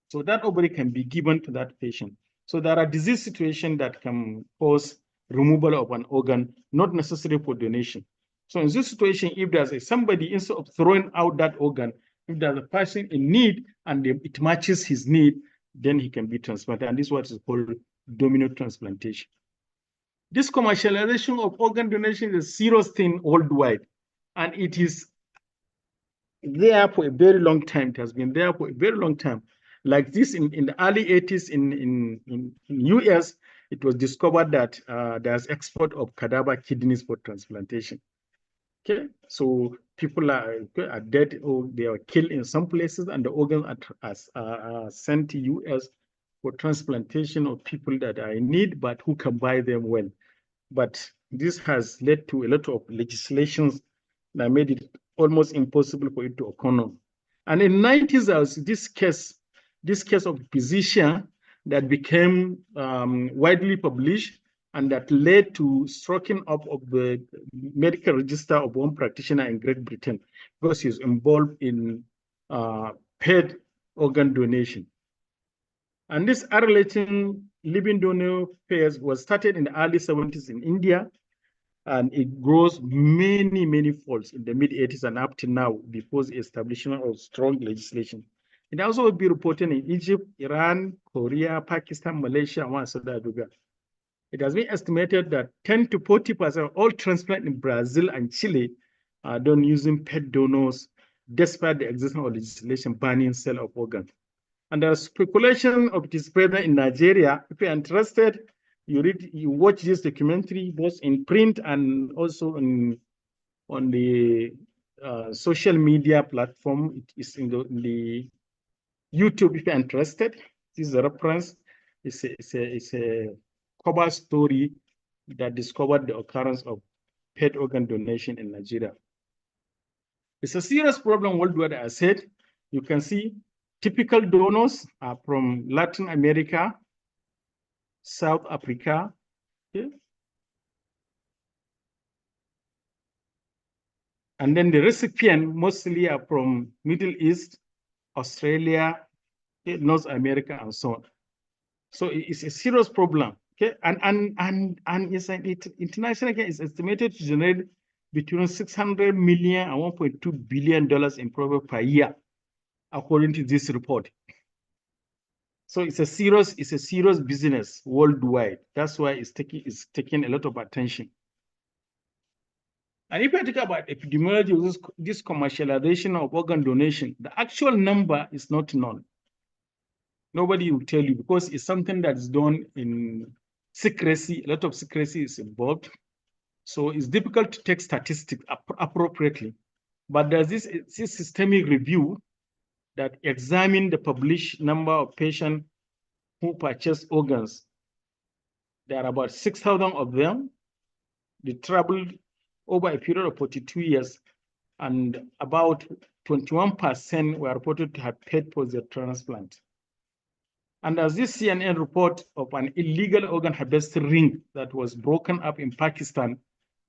So that ovary can be given to that patient. So there are disease situations that can cause removal of an organ, not necessary for donation. So in this situation, if there's somebody, instead of throwing out that organ, if there's a person in need and it matches his need, then he can be transplanted. And this is what is called domino transplantation. This commercialization of organ donation is a serious thing worldwide. And it is there for a very long time. It has been there for a very long time. Like this in the early 80s in US, it was discovered that there's export of cadaver kidneys for transplantation. Okay, so people are dead or they are killed in some places, and the organs are sent to US for transplantation of people that are in need, but who can buy them well. But this has led to a lot of legislations that made it almost impossible for it to occur. And in the 90s, there was this case of physician that became widely published and that led to striking up of the medical register of one practitioner in Great Britain because he's involved in paid organ donation. And this relating living donor pairs was started in the early 70s in India, and it grows many folds in the mid-80s and up to now before the establishment of strong legislation. It also will be reported in Egypt, Iran, Korea, Pakistan, Malaysia, and South Africa. It has been estimated that 10 to 40% of all transplants in Brazil and Chile are done using pet donors, despite the existence of legislation banning sale of organs. And there's speculation of it is present in Nigeria. If you're interested, you watch this documentary both in print and also on the social media platform. It is in the YouTube if you're interested. This is a reference. It's a cover story that discovered the occurrence of pet organ donation in Nigeria. It's a serious problem worldwide, as I said. You can see typical donors are from Latin America, South Africa. Okay. And then the recipient mostly are from Middle East, Australia, okay, North America, and so on. So it's a serious problem. Okay, and it's international is estimated to generate between 600 million and 1.2 billion dollars in profit per year, according to this report. So it's a serious business worldwide. That's why it's taking a lot of attention. And if I talk about epidemiology, this commercialization of organ donation, the actual number is not known. Nobody will tell you because it's something that's done in secrecy. A lot of secrecy is involved. So it's difficult to take statistics appropriately. But there's this systemic review that examine the published number of patients who purchase organs. There are about 6,000 of them. They traveled over a period of 42 years, and about 21% were reported to have paid for their transplant. And as this CNN report of an illegal organ harvesting ring that was broken up in Pakistan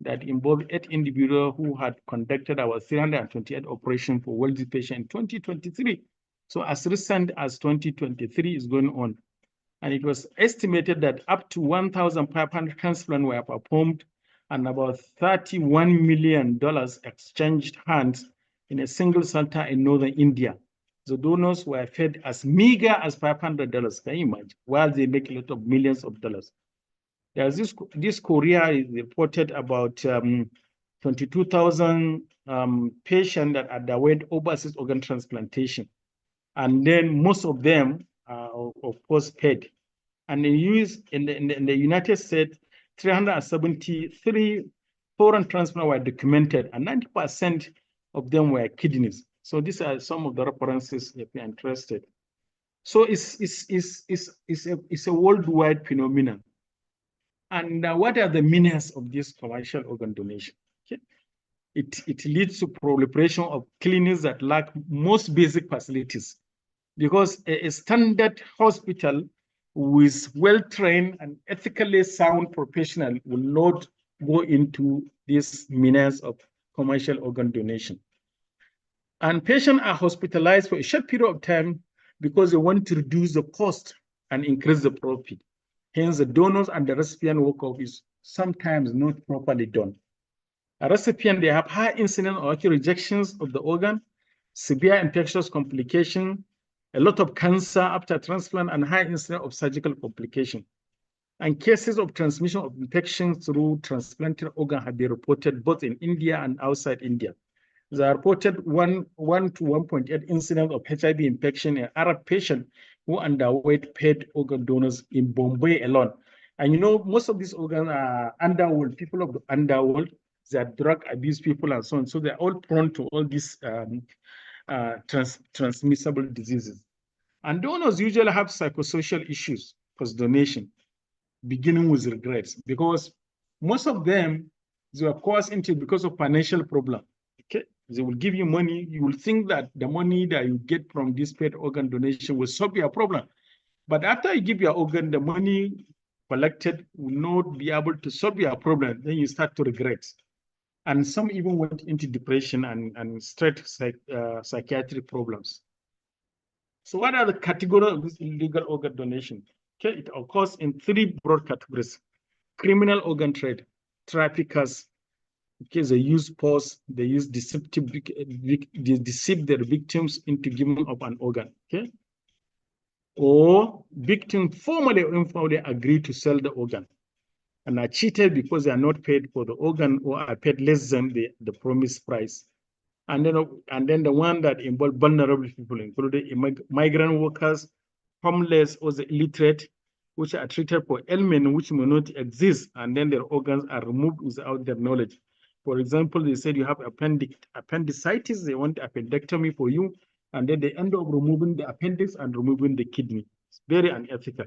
that involved 8 individuals who had conducted our 328 operation for wealthy patients in 2023. So as recent as 2023 is going on. And it was estimated that up to 1,500 transplants were performed and about $31 million exchanged hands in a single center in northern India. The donors were fed as meager as $500, can you imagine? While they make a lot of millions of dollars. There's this Korea is reported about 22,000 patients that underwent overseas organ transplantation. And then most of them are, of course, paid. And in the United States, 373 foreign transplants were documented, and 90% of them were kidneys. So these are some of the references if you're interested. So it's a worldwide phenomenon. And what are the meanings of this commercial organ donation? Okay. It leads to proliferation of clinics that lack most basic facilities, because a standard hospital with well-trained and ethically sound professional will not go into this menace of commercial organ donation. And patients are hospitalized for a short period of time because they want to reduce the cost and increase the profit. Hence, the donors and the recipient workup is sometimes not properly done. A recipient, they have high incidence of rejections of the organ, severe infectious complication, a lot of cancer after transplant, and high incidence of surgical complication. And cases of transmission of infection through transplanted organ have been reported both in India and outside India. They are reported 1 to 1.8 incidence of HIV infection in Arab patients who underweight paid organ donors in Bombay alone. And you know, most of these organs are underworld, people of the underworld. They are drug abuse people and so on. So they're all prone to all these transmissible diseases. And donors usually have psychosocial issues post-donation, beginning with regrets, because most of them, they were caused into because of financial problem. Okay, they will give you money. You will think that the money that you get from this paid organ donation will solve your problem. But after you give your organ, the money collected will not be able to solve your problem. Then you start to regret. And some even went into depression and straight psychiatric problems. So what are the categories of this illegal organ donation? Okay, it occurs in 3 broad categories: criminal organ trade, traffickers. Okay, they use force, they use they deceive their victims into giving up an organ. Okay, or victim formally or informally agree to sell the organ and are cheated because they are not paid for the organ or are paid less than the promised price. And then the one that involve vulnerable people, including migrant workers, homeless, or the illiterate, which are treated for ailment which may not exist, and then their organs are removed without their knowledge. For example, they said you have appendicitis, they want appendectomy for you, and then they end up removing the appendix and removing the kidney. It's very unethical.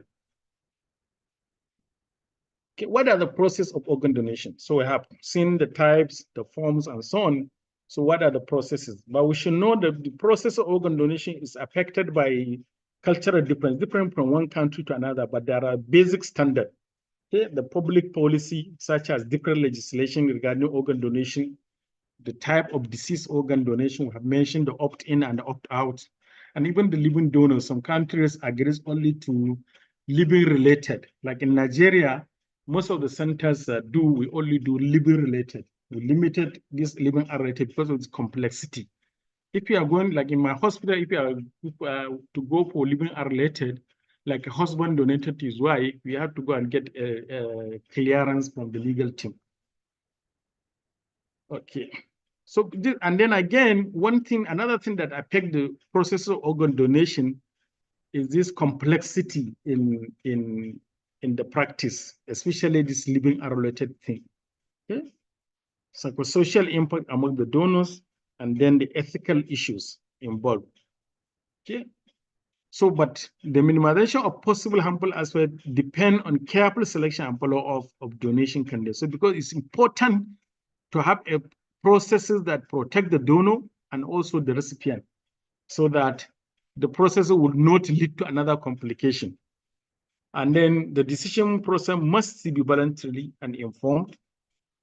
Okay, what are the process of organ donation? So we have seen the types, the forms, and so on. So what are the processes? But we should know that the process of organ donation is affected by cultural difference, different from one country to another, but there are basic standards. Okay, the public policy, such as different legislation regarding organ donation, the type of disease organ donation, we have mentioned the opt-in and the opt-out, and even the living donors. Some countries agree only to living related. Like in Nigeria, most of the centers we only do living related. We limited this living related because of its complexity. If you are going, like in my hospital, if you are to go for living related, like a husband donated to his wife, you have to go and get a clearance from the legal team. Okay. So, and then again, another thing that affects the process of organ donation is this complexity in the practice, especially this living related thing. Okay. Psychosocial impact among the donors, and then the ethical issues involved. Okay. So, but the minimization of possible harmful aspects depend on careful selection and follow-up of donation candidates. So, because it's important to have processes that protect the donor and also the recipient, so that the process will not lead to another complication. And then the decision process must be voluntary and informed.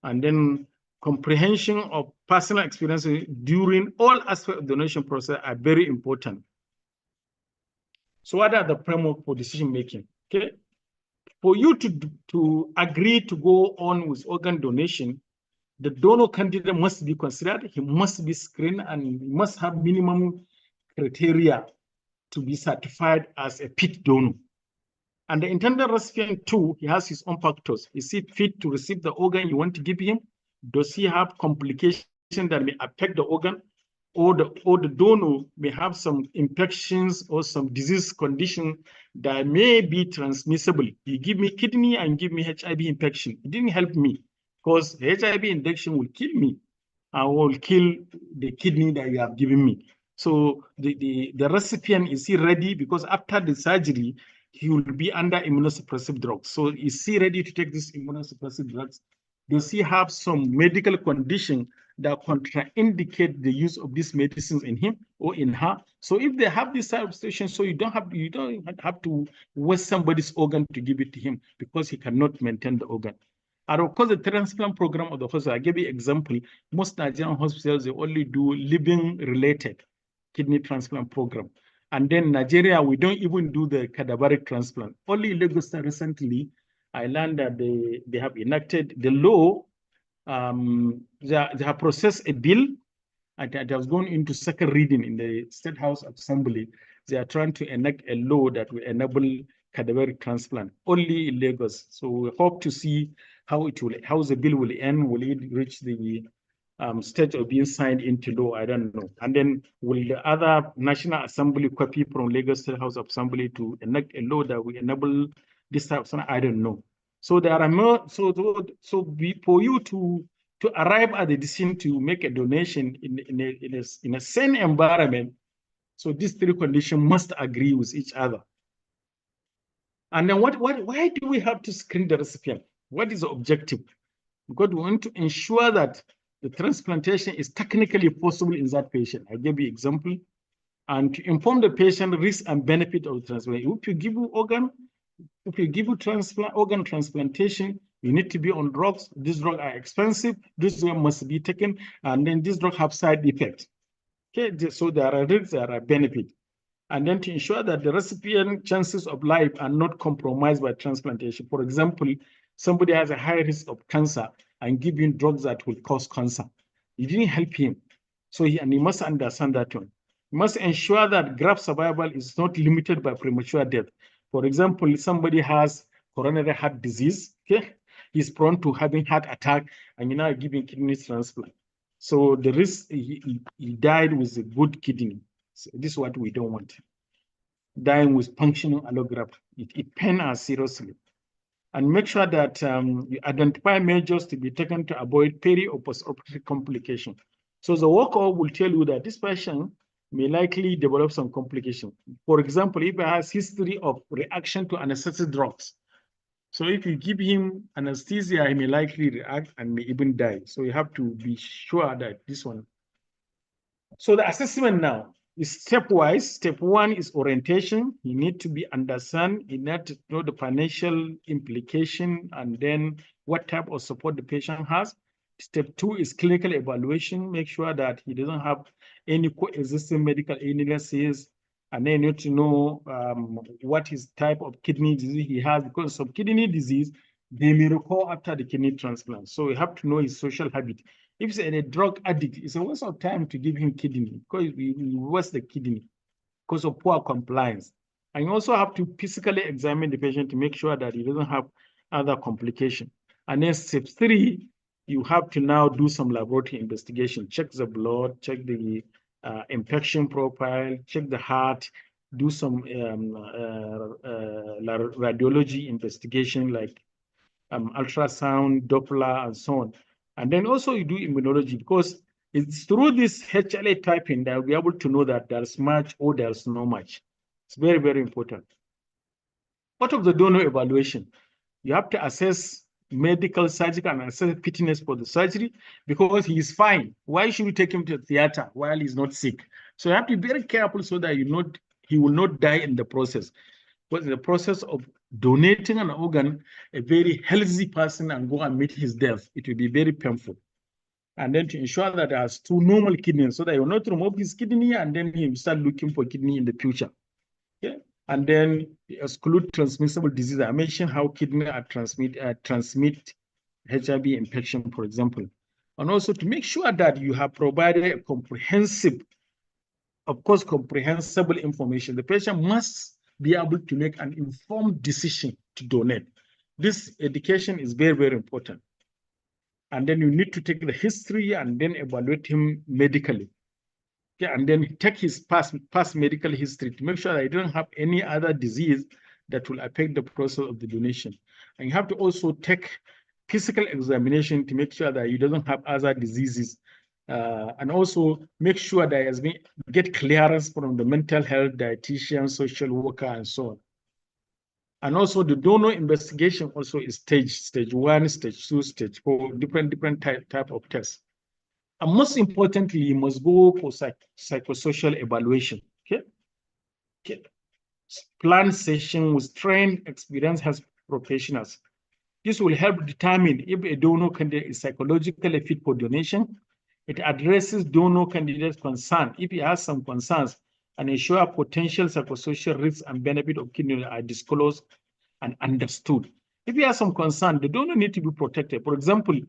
And then comprehension of personal experiences during all aspects of the donation process are very important. So what are the framework for decision making? Okay, for you to agree to go on with organ donation, the donor candidate must be considered, he must be screened, and he must have minimum criteria to be certified as a fit donor. And the intended recipient too, he has his own factors. Is he fit to receive the organ you want to give him? Does he have complications that may affect the organ? Or the donor may have some infections or some disease condition that may be transmissible. You give me kidney and give me HIV infection. It didn't help me, because HIV infection will kill me. I will kill the kidney that you have given me. So the recipient, is he ready? Because after the surgery, he will be under immunosuppressive drugs. So is he ready to take these immunosuppressive drugs? Does he have some medical condition that contraindicate the use of these medicines in him or in her? So if they have this type of situation, so you don't have to waste somebody's organ to give it to him because he cannot maintain the organ. And of course, the transplant program of the hospital, I gave you an example. Most Nigerian hospitals, they only do living-related kidney transplant program. And then Nigeria, we don't even do the cadaveric transplant. Only in Lagos recently, I learned that they have enacted the law. They have processed a bill, and it has gone into second reading in the State House Assembly. They are trying to enact a law that will enable cadaveric transplant only in Lagos. So we hope to see how the bill will end. Will it reach the stage of being signed into law? I don't know. And then will the other National Assembly copy from Lagos State House Assembly to enact a law that will enable this type of something? I don't know. So there are more. For you to arrive at the decision to make a donation in a sane environment, so these three conditions must agree with each other. And then why do we have to screen the recipient? What is the objective? Because we want to ensure that the transplantation is technically possible in that patient. I gave you an example. And to inform the patient risk and benefit of the transplantation. If you give you organ transplantation, you need to be on drugs. These drugs are expensive. This drug must be taken. And then these drugs have side effects. Okay, so there are risks, there are benefits. And then to ensure that the recipient chances of life are not compromised by transplantation. For example, somebody has a high risk of cancer and giving drugs that will cause cancer. It didn't help him. So he must understand that one. He must ensure that graft survival is not limited by premature death. For example, somebody has coronary heart disease, okay? He's prone to having heart attack, and you're now giving kidney transplant. So the risk, he died with a good kidney. So this is what we don't want. Dying with functional allograft, it pains us seriously. And make sure that you identify measures to be taken to avoid peri or post-operative complication. So the worker will tell you that this patient may likely develop some complication. For example, if he has history of reaction to anesthetic drugs, so if you give him anesthesia, he may likely react and may even die. So you have to be sure that this one. So the assessment now is stepwise. Step one is orientation. You need to be understand, you need to know the financial implication and then what type of support the patient has. Step two is clinical evaluation. Make sure that he doesn't have any coexisting medical illnesses. And then you need to know what his type of kidney disease he has, because some kidney disease, they may recur after the kidney transplant. So you have to know his social habit. If he's a drug addict, it's a waste of time to give him kidney because we waste the kidney because of poor compliance. And you also have to physically examine the patient to make sure that he doesn't have other complications. And then step three, you have to now do some laboratory investigation, check the blood, check the infection profile, check the heart, do some radiology investigation like ultrasound, Doppler, and so on. And then also you do immunology, because it's through this HLA typing that we'll be able to know that there's much or there's no much. It's very, very important. Part of the donor evaluation, you have to assess medical, surgical, and assess fitness for the surgery because he is fine. Why should we take him to the theater while he's not sick? So you have to be very careful so that he will not die in the process. But in the process of donating an organ, a very healthy person and go and meet his death, it will be very painful. And then to ensure that he has two normal kidneys so that he will not remove his kidney and then he will start looking for kidney in the future. Okay? And then exclude transmissible disease. I mentioned how kidney transmit HIV infection, for example. And also to make sure that you have provided a comprehensible information. The patient must be able to make an informed decision to donate. This education is very, very important. And then you need to take the history and then evaluate him medically. Okay, and then take his past medical history to make sure that he doesn't have any other disease that will affect the process of the donation. And you have to also take physical examination to make sure that he doesn't have other diseases. And also make sure that he has been get clearance from the mental health, dietitian, social worker, and so on. And also the donor investigation also is stage 1, stage 2, stage 4, different type of tests. And most importantly, you must go for psychosocial evaluation. Okay. Plan session with trained, experienced health professionals. This will help determine if a donor candidate is psychologically fit for donation. It addresses donor candidate's concern if he has some concerns and ensure potential psychosocial risks and benefit of kidney are disclosed and understood. If he has some concern, the donor need to be protected. For example,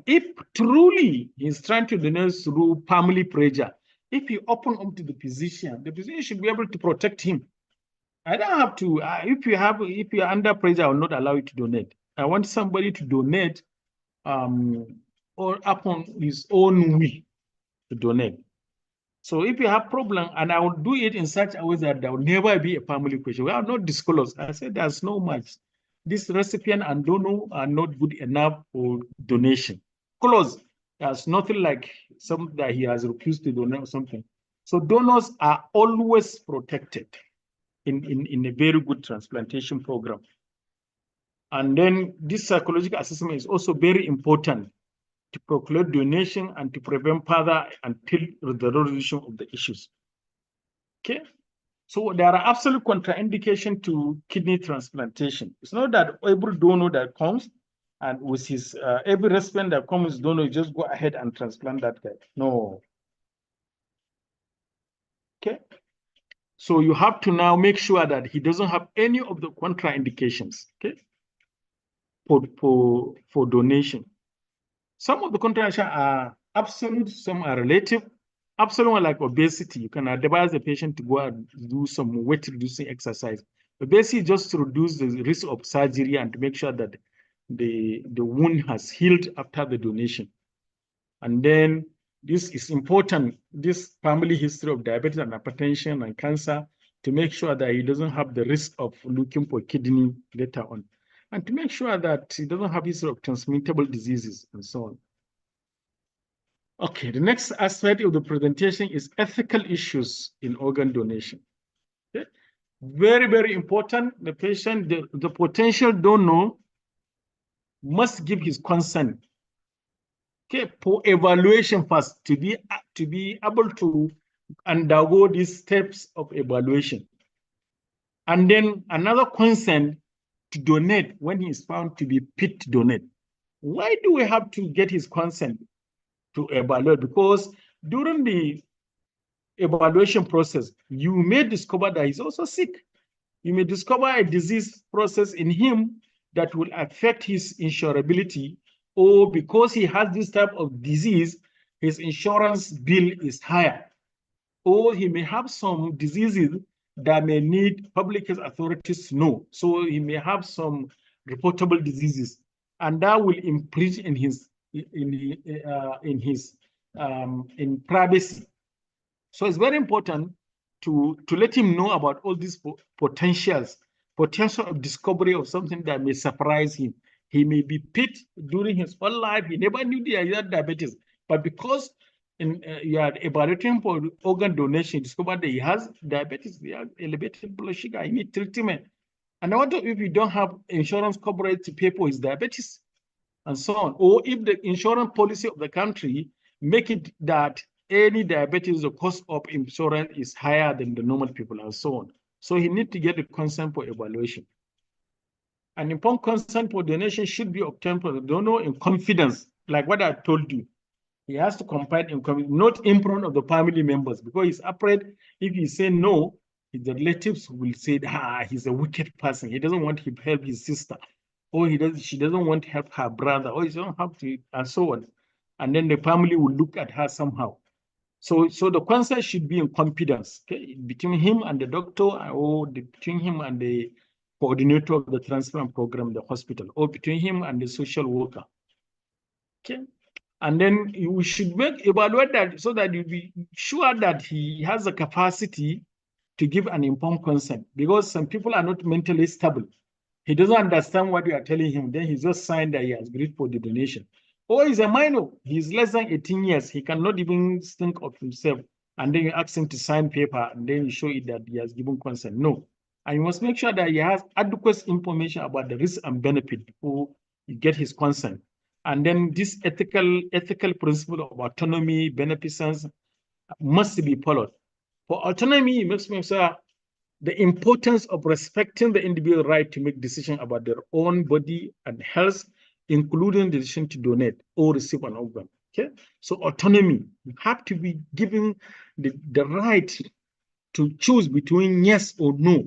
if truly he's trying to donate through family pressure, if he open up to the physician should be able to protect him. I don't have to, if you're under pressure, I will not allow you to donate. I want somebody to donate or upon his own will to donate. So if you have problem, and I will do it in such a way that there will never be a family question. We are not disclosed. I said there's no much. This recipient and donor are not good enough for donation. Close. There's nothing like something that he has refused to donate or something. So donors are always protected in a very good transplantation program. And then this psychological assessment is also very important to procure donation and to prevent further until the resolution of the issues. Okay, so there are absolute contraindications to kidney transplantation. It's not that every donor that comes and with his every recipient that comes donor, you just go ahead and transplant that guy. No. Okay, so you have to now make sure that he doesn't have any of the contraindications. Okay, for donation. Some of the contraindications are absolute, some are relative. Absolute, like obesity, you can advise the patient to go and do some weight reducing exercise. Obesity just to reduce the risk of surgery and to make sure that the wound has healed after the donation. And then this is important, this family history of diabetes and hypertension and cancer, to make sure that he doesn't have the risk of looking for kidney later on. And to make sure that he doesn't have history of transmittable diseases and so on. Okay, the next aspect of the presentation is ethical issues in organ donation. Okay? Very, very important. The patient, the potential donor must give his consent. Okay, for evaluation first, to be able to undergo these steps of evaluation. And then another consent to donate when he is found to be fit to donate. Why do we have to get his consent to evaluate? Because during the evaluation process, you may discover that he's also sick. You may discover a disease process in him that will affect his insurability, or because he has this type of disease, his insurance bill is higher. Or he may have some diseases that may need public health authorities to know. So he may have some reportable diseases, and that will infringe in his in privacy. So it's very important to let him know about all these potential of discovery of something that may surprise him. He may be fit during his whole life. He never knew he had diabetes, but because you are evaluating for organ donation, discovered that he has diabetes, he has elevated blood sugar, he needs treatment. And I wonder if you don't have insurance coverage to pay for his diabetes and so on, or if the insurance policy of the country make it that any diabetes, the cost of insurance is higher than the normal people and so on. So he needs to get the consent for evaluation. And upon consent for donation should be obtained for the donor in confidence, like what I told you. He has to confide in confidence, not in front of the family members, because he's afraid if he say no, the relatives will say, he's a wicked person. He doesn't want to help his sister, or she doesn't want to help her brother, or he doesn't have to, and so on. And then the family will look at her somehow. So the consent should be in confidence, okay, between him and the doctor, or between him and the coordinator of the transplant program, the hospital, or between him and the social worker. Okay. And then you should evaluate that so that you be sure that he has the capacity to give an informed consent, because some people are not mentally stable. He doesn't understand what you are telling him. Then he just signed that he has agreed for the donation. Or he's a minor. He's less than 18 years. He cannot even think of himself. And then you ask him to sign paper, and then you show it that he has given consent. No. And you must make sure that he has adequate information about the risk and benefit before you get his consent. And then this ethical principle of autonomy, beneficence must be followed. For autonomy, it makes me say the importance of respecting the individual right to make decisions about their own body and health, including the decision to donate or receive an organ. Okay, so autonomy, you have to be given the right to choose between yes or no.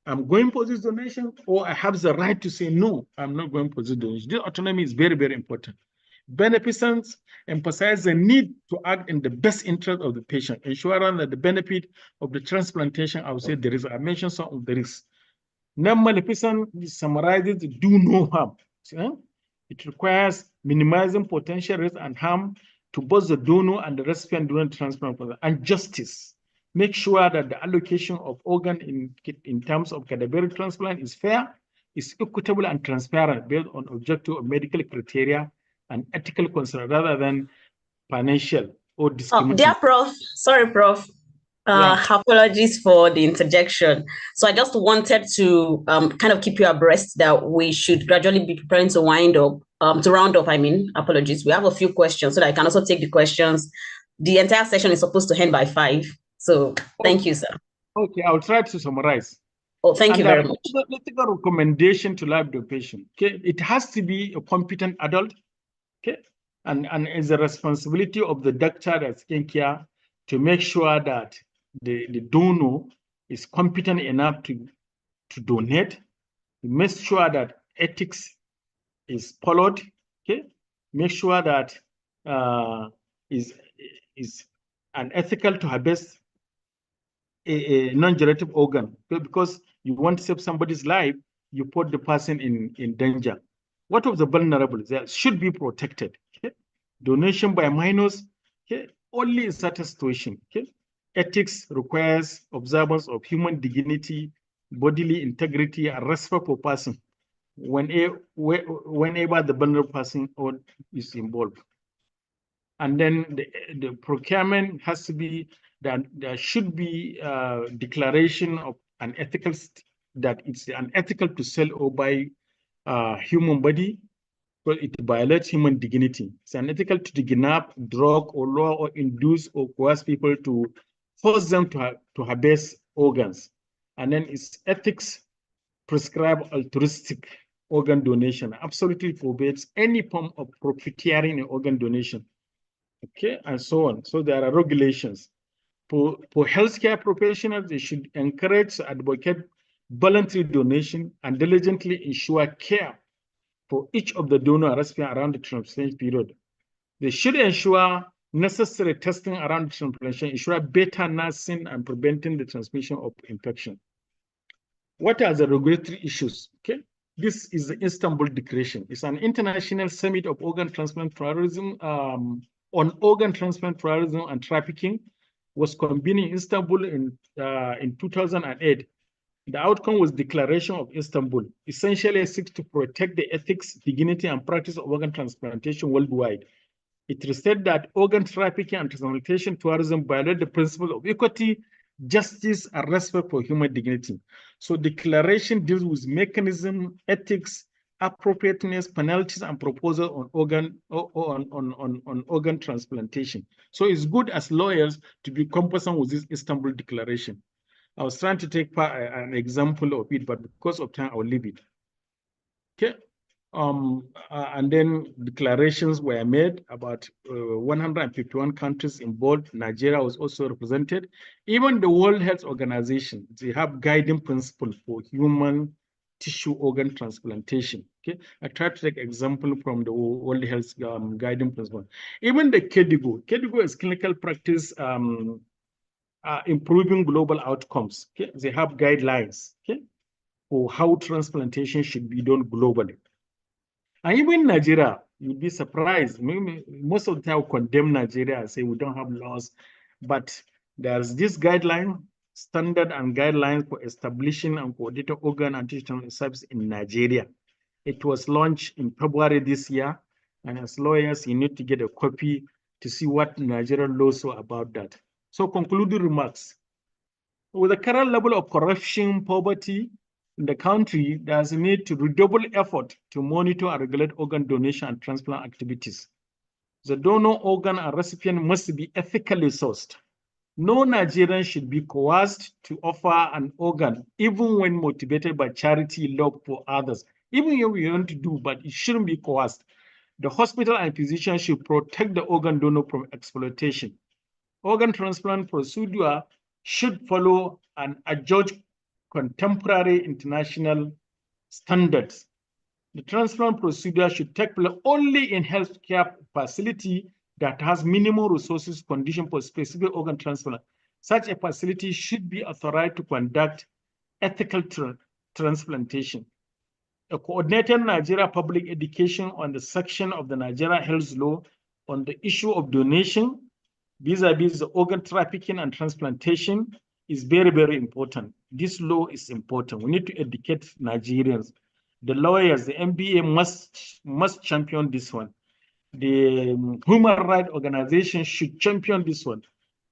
I'm going for this donation, or I have the right to say no, I'm not going for this donation. This autonomy is very, very important. Beneficence emphasizes the need to act in the best interest of the patient, ensuring that the benefit of the transplantation, I would say there is, I mentioned some of the risks. Non-maleficence summarizes the do no harm. It requires minimizing potential risk and harm to both the donor and the recipient during transplant, and justice. Make sure that the allocation of organ in terms of cadaveric transplant is fair, is equitable and transparent based on objective of medical criteria and ethical concern rather than financial or discriminatory. Dear Prof, sorry, Prof. Apologies for the interjection. So I just wanted to kind of keep you abreast that we should gradually be preparing to wind up, to round up, apologies. We have a few questions so that I can also take the questions. The entire session is supposed to end by 5. So thank you, sir. Okay, I'll try to summarize. Oh, thank you very much. Let's take a recommendation to lab the patient. Okay, it has to be a competent adult. Okay, and it's a responsibility of the doctor that's taking care to make sure that the donor is competent enough to donate. Make sure that ethics is followed. Okay, make sure that is unethical to harvest a non-generative organ, because you want to save somebody's life, you put the person in danger. What of the vulnerable? They should be protected. Okay? Donation by minors, okay? Only in certain situations. Okay? Ethics requires observance of human dignity, bodily integrity, and respect for person whenever the vulnerable person is involved. And then the procurement has to be that there should be a declaration of an ethical, that it's unethical to sell or buy human body, because it violates human dignity. It's unethical to kidnap, drug, or lure, or induce, or coerce people to force them to harvest organs. And then its ethics prescribe altruistic organ donation, absolutely forbids any form of profiteering in organ donation. Okay, and so on. So there are regulations. For healthcare professionals, they should encourage, advocate voluntary donation and diligently ensure care for each of the donor recipient around the transplantation period. They should ensure necessary testing around the transplantation, ensure better nursing and preventing the transmission of infection. What are the regulatory issues? Okay, this is the Istanbul Declaration. It's an international summit of organ transplant terrorism on organ transplant terrorism and trafficking, was convened in Istanbul in 2008. The outcome was Declaration of Istanbul. Essentially, it seeks to protect the ethics, dignity, and practice of organ transplantation worldwide. It stated that organ trafficking and transplantation tourism violate the principle of equity, justice, and respect for human dignity. So declaration deals with mechanism, ethics, appropriateness, penalties, and proposal on organ transplantation. So it's good as lawyers to be conversant with this Istanbul Declaration. I was trying to take an example of it, but because of time, I'll leave it. Okay. And then declarations were made about 151 countries involved. Nigeria was also represented. Even the World Health Organization, they have guiding principles for human tissue organ transplantation. Okay, I tried to take example from the World Health guiding principle. Even the KDIGO is clinical practice improving global outcomes. Okay, they have guidelines. Okay, for how transplantation should be done globally. And even Nigeria, you'd be surprised. Maybe most of the time, we condemn Nigeria and say we don't have laws, but there's this guideline, standard and guidelines for establishing and coordinating organ and tissue service in Nigeria. It was launched in February this year, and as lawyers, you need to get a copy to see what Nigerian laws say about that. So, concluding remarks. With the current level of corruption, poverty, in the country, there's a need to redouble effort to monitor and regulate organ donation and transplant activities. The donor organ and recipient must be ethically sourced. No Nigerian should be coerced to offer an organ, even when motivated by charity love for others. Even if we want to do, but it shouldn't be coerced. The hospital and physician should protect the organ donor from exploitation. Organ transplant procedure should follow and adjust contemporary international standards. The transplant procedure should take place only in healthcare facility that has minimal resources condition for specific organ transplant. Such a facility should be authorized to conduct ethical transplantation. A coordinated Nigeria public education on the section of the Nigeria Health Law on the issue of donation vis-a-vis the organ trafficking and transplantation is very, very important. This law is important. We need to educate Nigerians. The lawyers, the MBA must champion this one. The human rights organization should champion this one.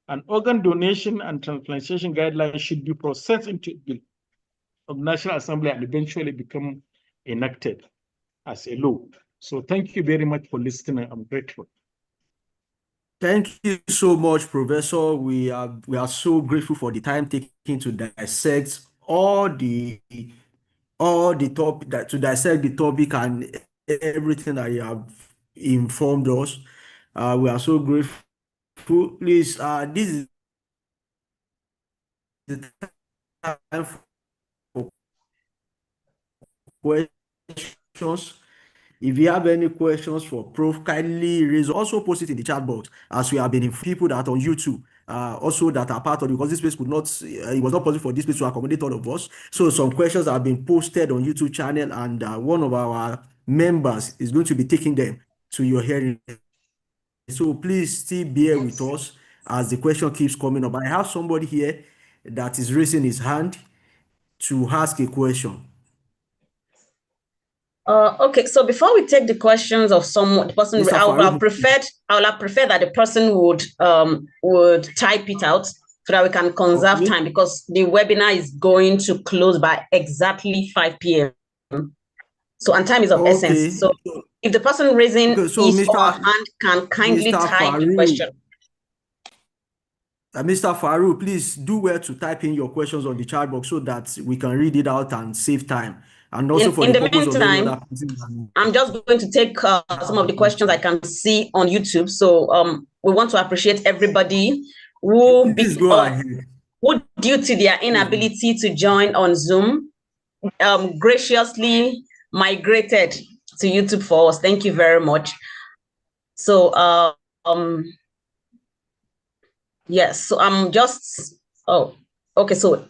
And organ donation and transplantation guidelines should be processed into the National Assembly and eventually become enacted as a law. So thank you very much for listening. I'm grateful. Thank you so much, Professor. We are so grateful for the time taken to dissect all the topic to dissect the topic and everything that you have informed us. We are so grateful. Please, this is the time for questions. If you have any questions for Prof, kindly raise. Also post it in the chat box, as we have been people that are on YouTube, also that are part of, because this space could not, it was not possible for this space to accommodate all of us. So some questions have been posted on YouTube channel, and one of our members is going to be taking them to your hearing. So please still bear with us as the question keeps coming up. I have somebody here that is raising his hand to ask a question. Okay, so before we take the questions of the person, Mr. I would have Farouk, preferred that the person would type it out so that we can conserve time, because the webinar is going to close by exactly 5 p.m. So, and time is of essence. So if the person raising his or her hand can kindly type the question. Mr. Farouk, please do well to type in your questions on the chat box so that we can read it out and save time. And also for the purpose of any other person. I'm just going to take some of the questions I can see on YouTube. So we want to appreciate everybody who, due to their inability to join on Zoom, graciously migrated to YouTube for us. Thank you very much. So yes, so I'm just, okay, so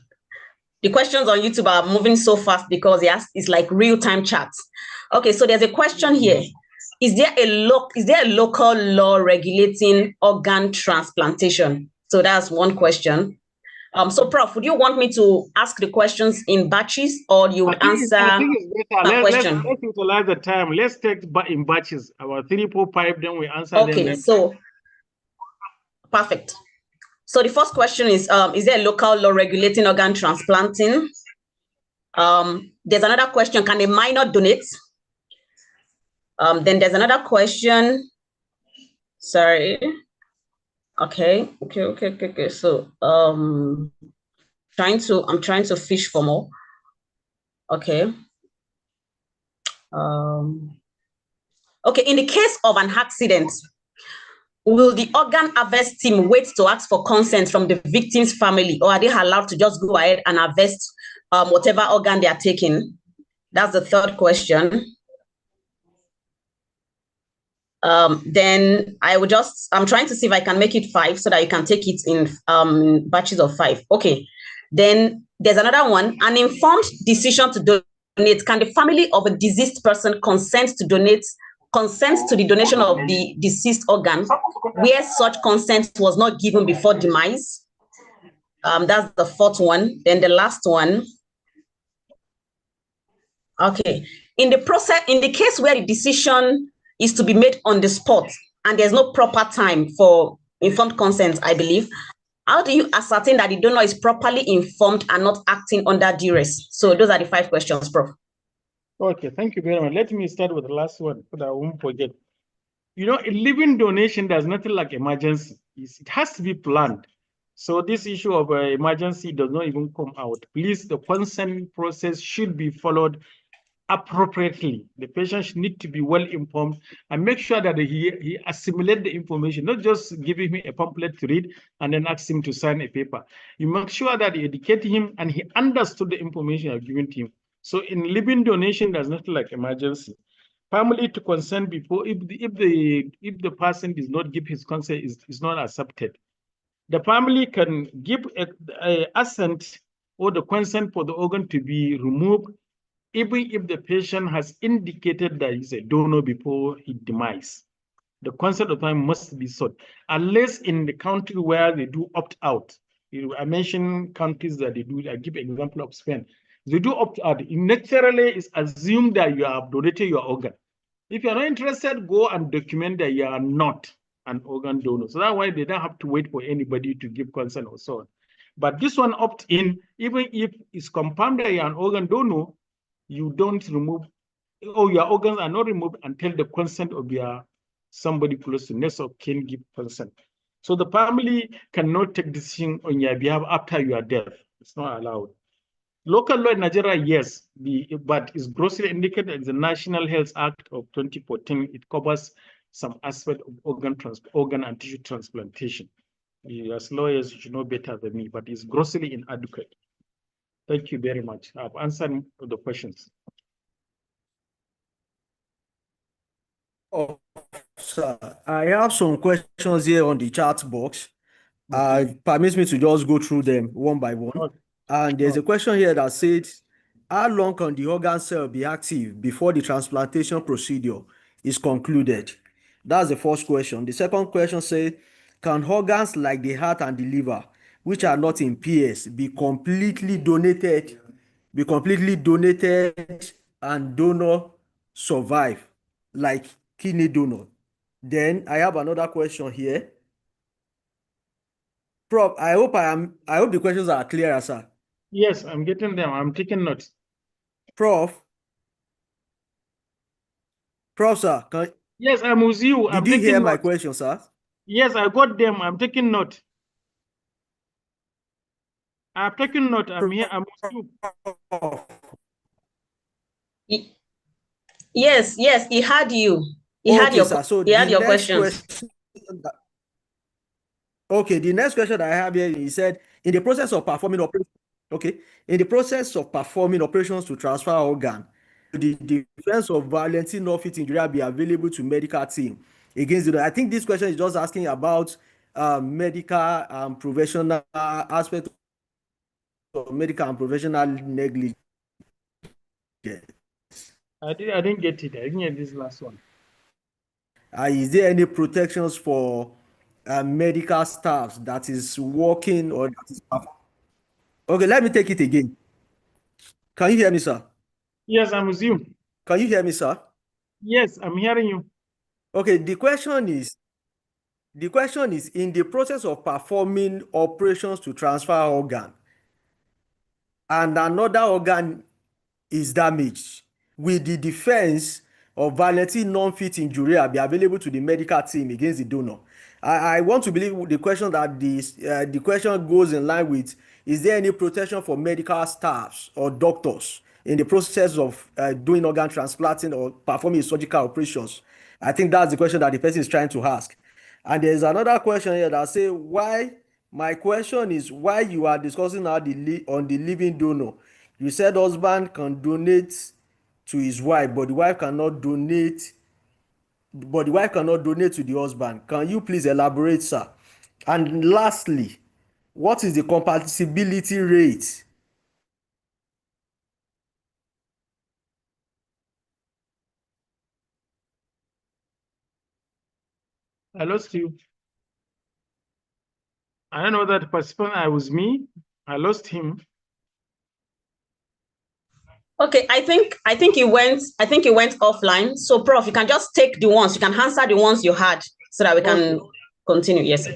the questions on YouTube are moving so fast because it's like real-time chats. Okay, so there's a question here. Is there a local law regulating organ transplantation? So that's one question. So Prof, would you want me to ask the questions in batches, or you would answer a question? Let's utilize the time. Let's take in batches, about 3, 4, 5, then we answer them. Okay, so perfect. So the first question is there a local law regulating organ transplanting? There's another question, can a minor donate? Then there's another question. Sorry. Okay. So I'm trying to fish for more. Okay. Okay, in the case of an accident, will the organ harvest team wait to ask for consent from the victim's family, or are they allowed to just go ahead and harvest whatever organ they are taking? That's the third question. Then I'm trying to see if I can make it 5 so that you can take it in batches of 5. Okay. Then there's another one, an informed decision to donate. Can the family of a deceased person consent to the donation of the deceased organ where such consent was not given before demise? That's the fourth one. Then the last one. Okay. In the case where the decision is to be made on the spot and there's no proper time for informed consent, I believe, how do you ascertain that the donor is properly informed and not acting under duress? So those are the 5 questions, Prof. Okay, thank you very much. Let me start with the last one so that I won't forget. You know, a living donation, there's nothing like emergency. It has to be planned. So this issue of emergency does not even come out. Please, the consent process should be followed appropriately. The patient should need to be well informed and make sure that he assimilate the information, not just giving him a pamphlet to read and then ask him to sign a paper. You make sure that you educate him and he understood the information you're giving to him. So in living donation, there's nothing like emergency. Family to consent before, if the person does not give his consent, is not accepted. The family can give a assent or the consent for the organ to be removed, even if the patient has indicated that he's a donor before he demise. The consent of time must be sought, unless in the country where they do opt out. I mentioned countries that they do. I give an example of Spain. They do opt out. Naturally, it's assumed that you have donated your organ. If you're not interested, go and document that you are not an organ donor. So that's why they don't have to wait for anybody to give consent or so on. But this one opt-in, even if it's confirmed that you're an organ donor, you don't remove, or your organs are not removed until the consent of your somebody close to next of kin give consent. So the family cannot take decision on your behalf after you are dead. It's not allowed. Local law in Nigeria, yes, but it's grossly indicated in the National Health Act of 2014. It covers some aspect of organ and tissue transplantation. As lawyers, you should know better than me, but it's grossly inadequate. Thank you very much. I've answered the questions. Oh, sir, I have some questions here on the chat box. Permits me to just go through them one by one. Okay. And there's a question here that says, how long can the organ cell be active before the transplantation procedure is concluded? That's the first question. The second question says, can organs like the heart and the liver, which are not in PS, be completely donated and donor survive, like kidney donor? Then I have another question here. Prof, I hope the questions are clear, sir. Yes, I'm getting them. I'm taking notes. Prof, sir, yes, I'm with you. Did you hear my question, sir? Yes, I got them. I'm taking note. I've taken note. I'm here. I'm with you. Yes, he had you. He had your questions. The next question I have here, he said, in the process of performing operations to transfer organ, the defense of violence not fit injury be available to medical team against I think this question is just asking about medical and professional aspect of medical and professional negligence. I didn't get it. I didn't get this last one. Is there any protections for medical staff that is working or that is okay, let me take it again. Can you hear me, sir? Yes, I'm with you. Can you hear me, sir? Yes, I'm hearing you. Okay, the question is, The question is, in the process of performing operations to transfer organ and another organ is damaged, will the defense of violently non-fit injuria be available to the medical team against the donor? I want to believe the question that the question goes in line with, is there any protection for medical staffs or doctors in the process of doing organ transplanting or performing surgical operations? I think that's the question that the person is trying to ask. And there's another question here that say, why, my question is, why you are discussing now on the living donor? You said husband can donate to his wife, but the wife cannot donate to the husband. Can you please elaborate, sir? And lastly, what is the compatibility rate? I lost you. I don't know that participant. I was me. I lost him. Okay, I think he went offline. So Prof, you can just take the ones, you can answer the ones you had so that we can continue. Yes.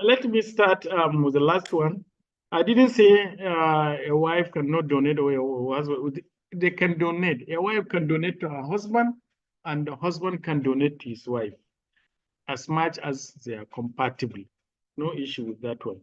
Let me start with the last one. I didn't say a wife cannot donate or a husband. They can donate. A wife can donate to her husband and the husband can donate to his wife as much as they are compatible. No issue with that one.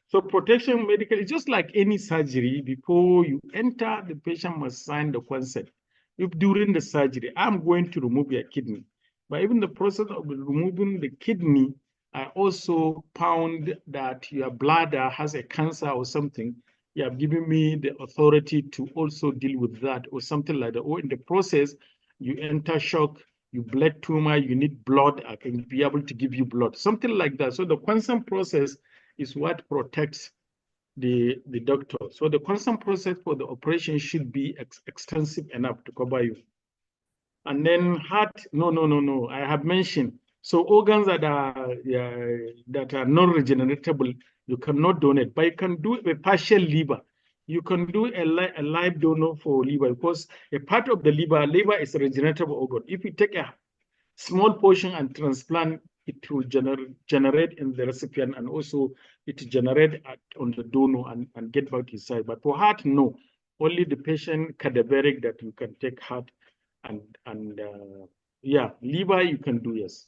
So protection medical is just like any surgery. Before you enter, the patient must sign the consent. If during the surgery, I'm going to remove your kidney, but even the process of removing the kidney, I also found that your bladder has a cancer or something. You have given me the authority to also deal with that or something like that. Or in the process, you enter shock, you bled tumor, you need blood, I can be able to give you blood, something like that. So the consent process is what protects the doctor. So the consent process for the operation should be extensive enough to cover you. And then heart, no. I have mentioned. So organs that are non-regeneratable, you cannot donate, but you can do a partial liver. You can do a live donor for liver because a part of the liver is a regeneratable organ. If you take a small portion and transplant, it will generate in the recipient and also it generate on the donor and get back inside. But for heart, no. Only the patient cadaveric that you can take heart and yeah, liver you can do, yes.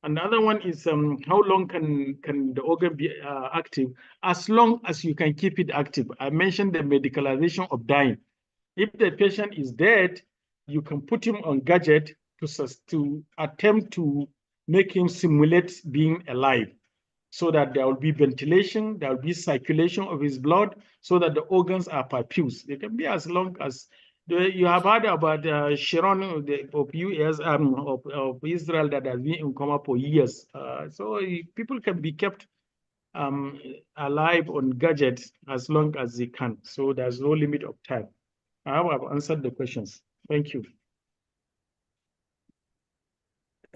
Another one is how long can the organ be active? As long as you can keep it active. I mentioned the medicalization of dying. If the patient is dead, you can put him on gadget to attempt to make him simulate being alive so that there will be ventilation, there will be circulation of his blood so that the organs are perfused. They can be as long as you have heard about Sharon of US of Israel that has been in coma for years. So people can be kept alive on gadgets as long as they can. So there's no limit of time. I hope I've answered the questions. Thank you.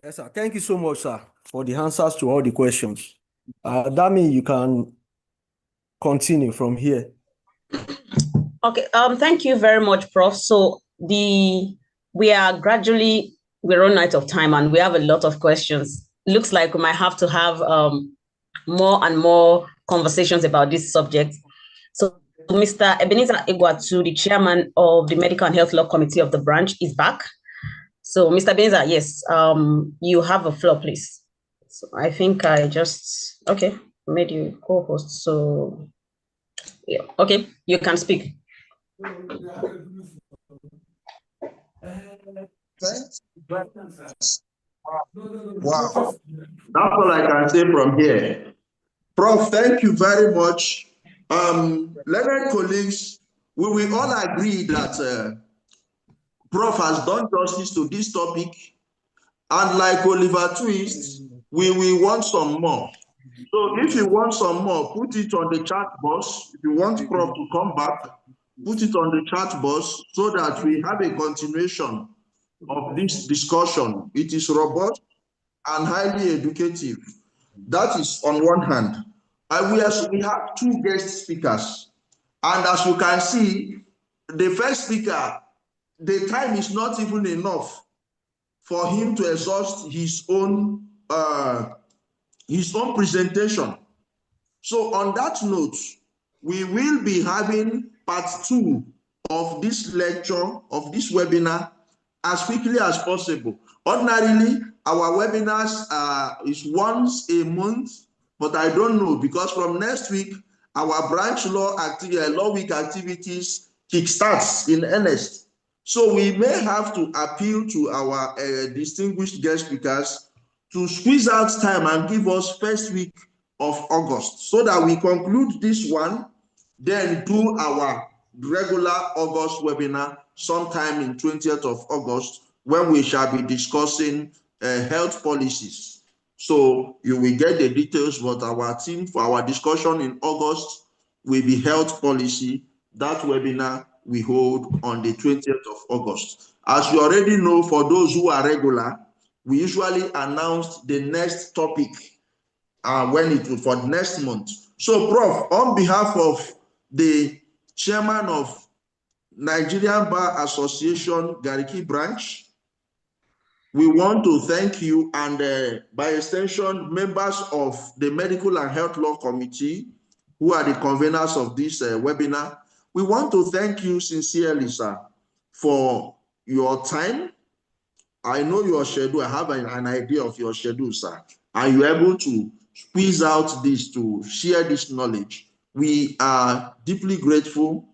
Yes, sir. Thank you so much, sir, for the answers to all the questions. That means you can continue from here. Okay. Thank you very much, Prof. So we're running out of time and we have a lot of questions. Looks like we might have to have more and more conversations about this subject. So Mr. Ebenezer Igwatu, the chairman of the Medical and Health Law Committee of the branch, is back. So Mr. Ebenezer, yes, you have the floor, please. So I think I just, made you co-host. So yeah, okay, you can speak. Wow. That's all I can say from here. Prof, thank you very much. Learned colleagues, we will all agree that Prof has done justice to this topic. And like Oliver Twist, we will want some more. So if you want some more, put it on the chat box. If you want Prof to come back, put it on the chat box so that we have a continuation of this discussion. It is robust and highly educative. That is on one hand. And we have two guest speakers. And as you can see, the first speaker, the time is not even enough for him to exhaust his own his own presentation. So on that note, we will be having part 2 of this lecture, of this webinar, as quickly as possible. Ordinarily, our webinars is once a month, but I don't know, because from next week, our branch law week activities kickstarts in earnest. So we may have to appeal to our distinguished guest speakers to squeeze out time and give us first week of August, so that we conclude this one, then do our regular August webinar sometime in 20th of August, when we shall be discussing health policies. So you will get the details, but our theme for our discussion in August will be health policy. That webinar we hold on the 20th of August. As you already know, for those who are regular, we usually announce the next topic when it will for next month. So, Prof, on behalf of the chairman of Nigerian Bar Association Gariki branch, we want to thank you, and by extension, members of the Medical and Health Law Committee, who are the conveners of this webinar. We want to thank you sincerely, sir, for your time. I know your schedule. I have an idea of your schedule, sir. Are you able to squeeze out this to share this knowledge? We are deeply grateful.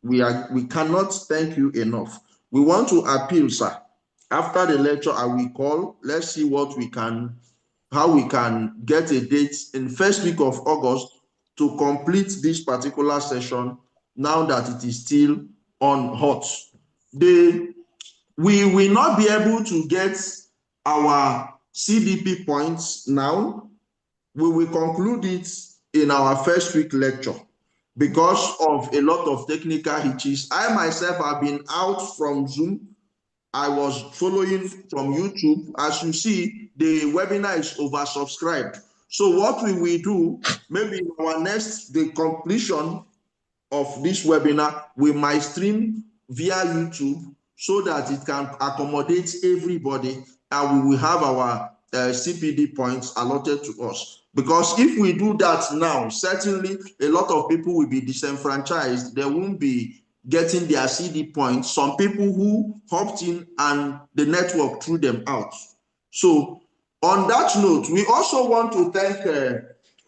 We cannot thank you enough. We want to appeal, sir. After the lecture, I will call. Let's see how we can get a date in first week of August to complete this particular session, now that it is still on hot. We will not be able to get our CDP points now. We will conclude it in our first week lecture because of a lot of technical hitches. I myself have been out from Zoom. I was following from YouTube. As you see, the webinar is oversubscribed. So what we will do, maybe in the completion of this webinar, we might stream via YouTube so that it can accommodate everybody, and we will have our CPD points allotted to us. Because if we do that now, certainly a lot of people will be disenfranchised. They won't be getting their CD points. Some people who hopped in and the network threw them out. So on that note, we also want to thank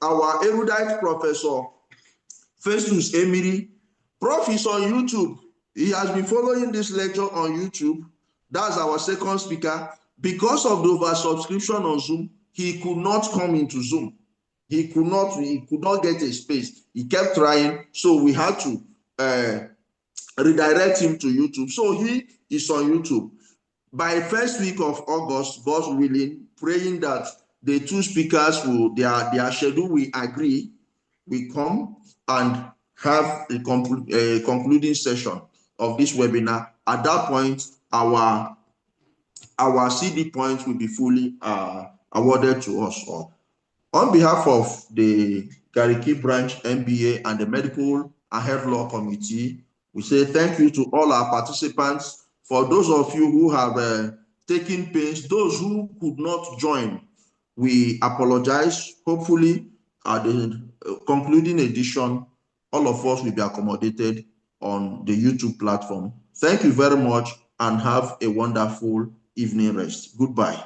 our erudite professor, Festus Emiri. Prof is on YouTube. He has been following this lecture on YouTube. That's our second speaker. Because of the oversubscription on Zoom, he could not come into Zoom. He could not get a space. He kept trying, so we had to redirect him to YouTube. So he is on YouTube. By first week of August, God willing, praying that the two speakers their schedule will agree, we come and have a concluding session of this webinar. At that point, our CD points will be fully awarded to us all. On behalf of the Gariki Branch MBA and the Medical and Health Law Committee, we say thank you to all our participants. For those of you who have taken pains, those who could not join, we apologize. Hopefully, at the concluding edition, all of us will be accommodated on the YouTube platform. Thank you very much and have a wonderful evening rest. Goodbye.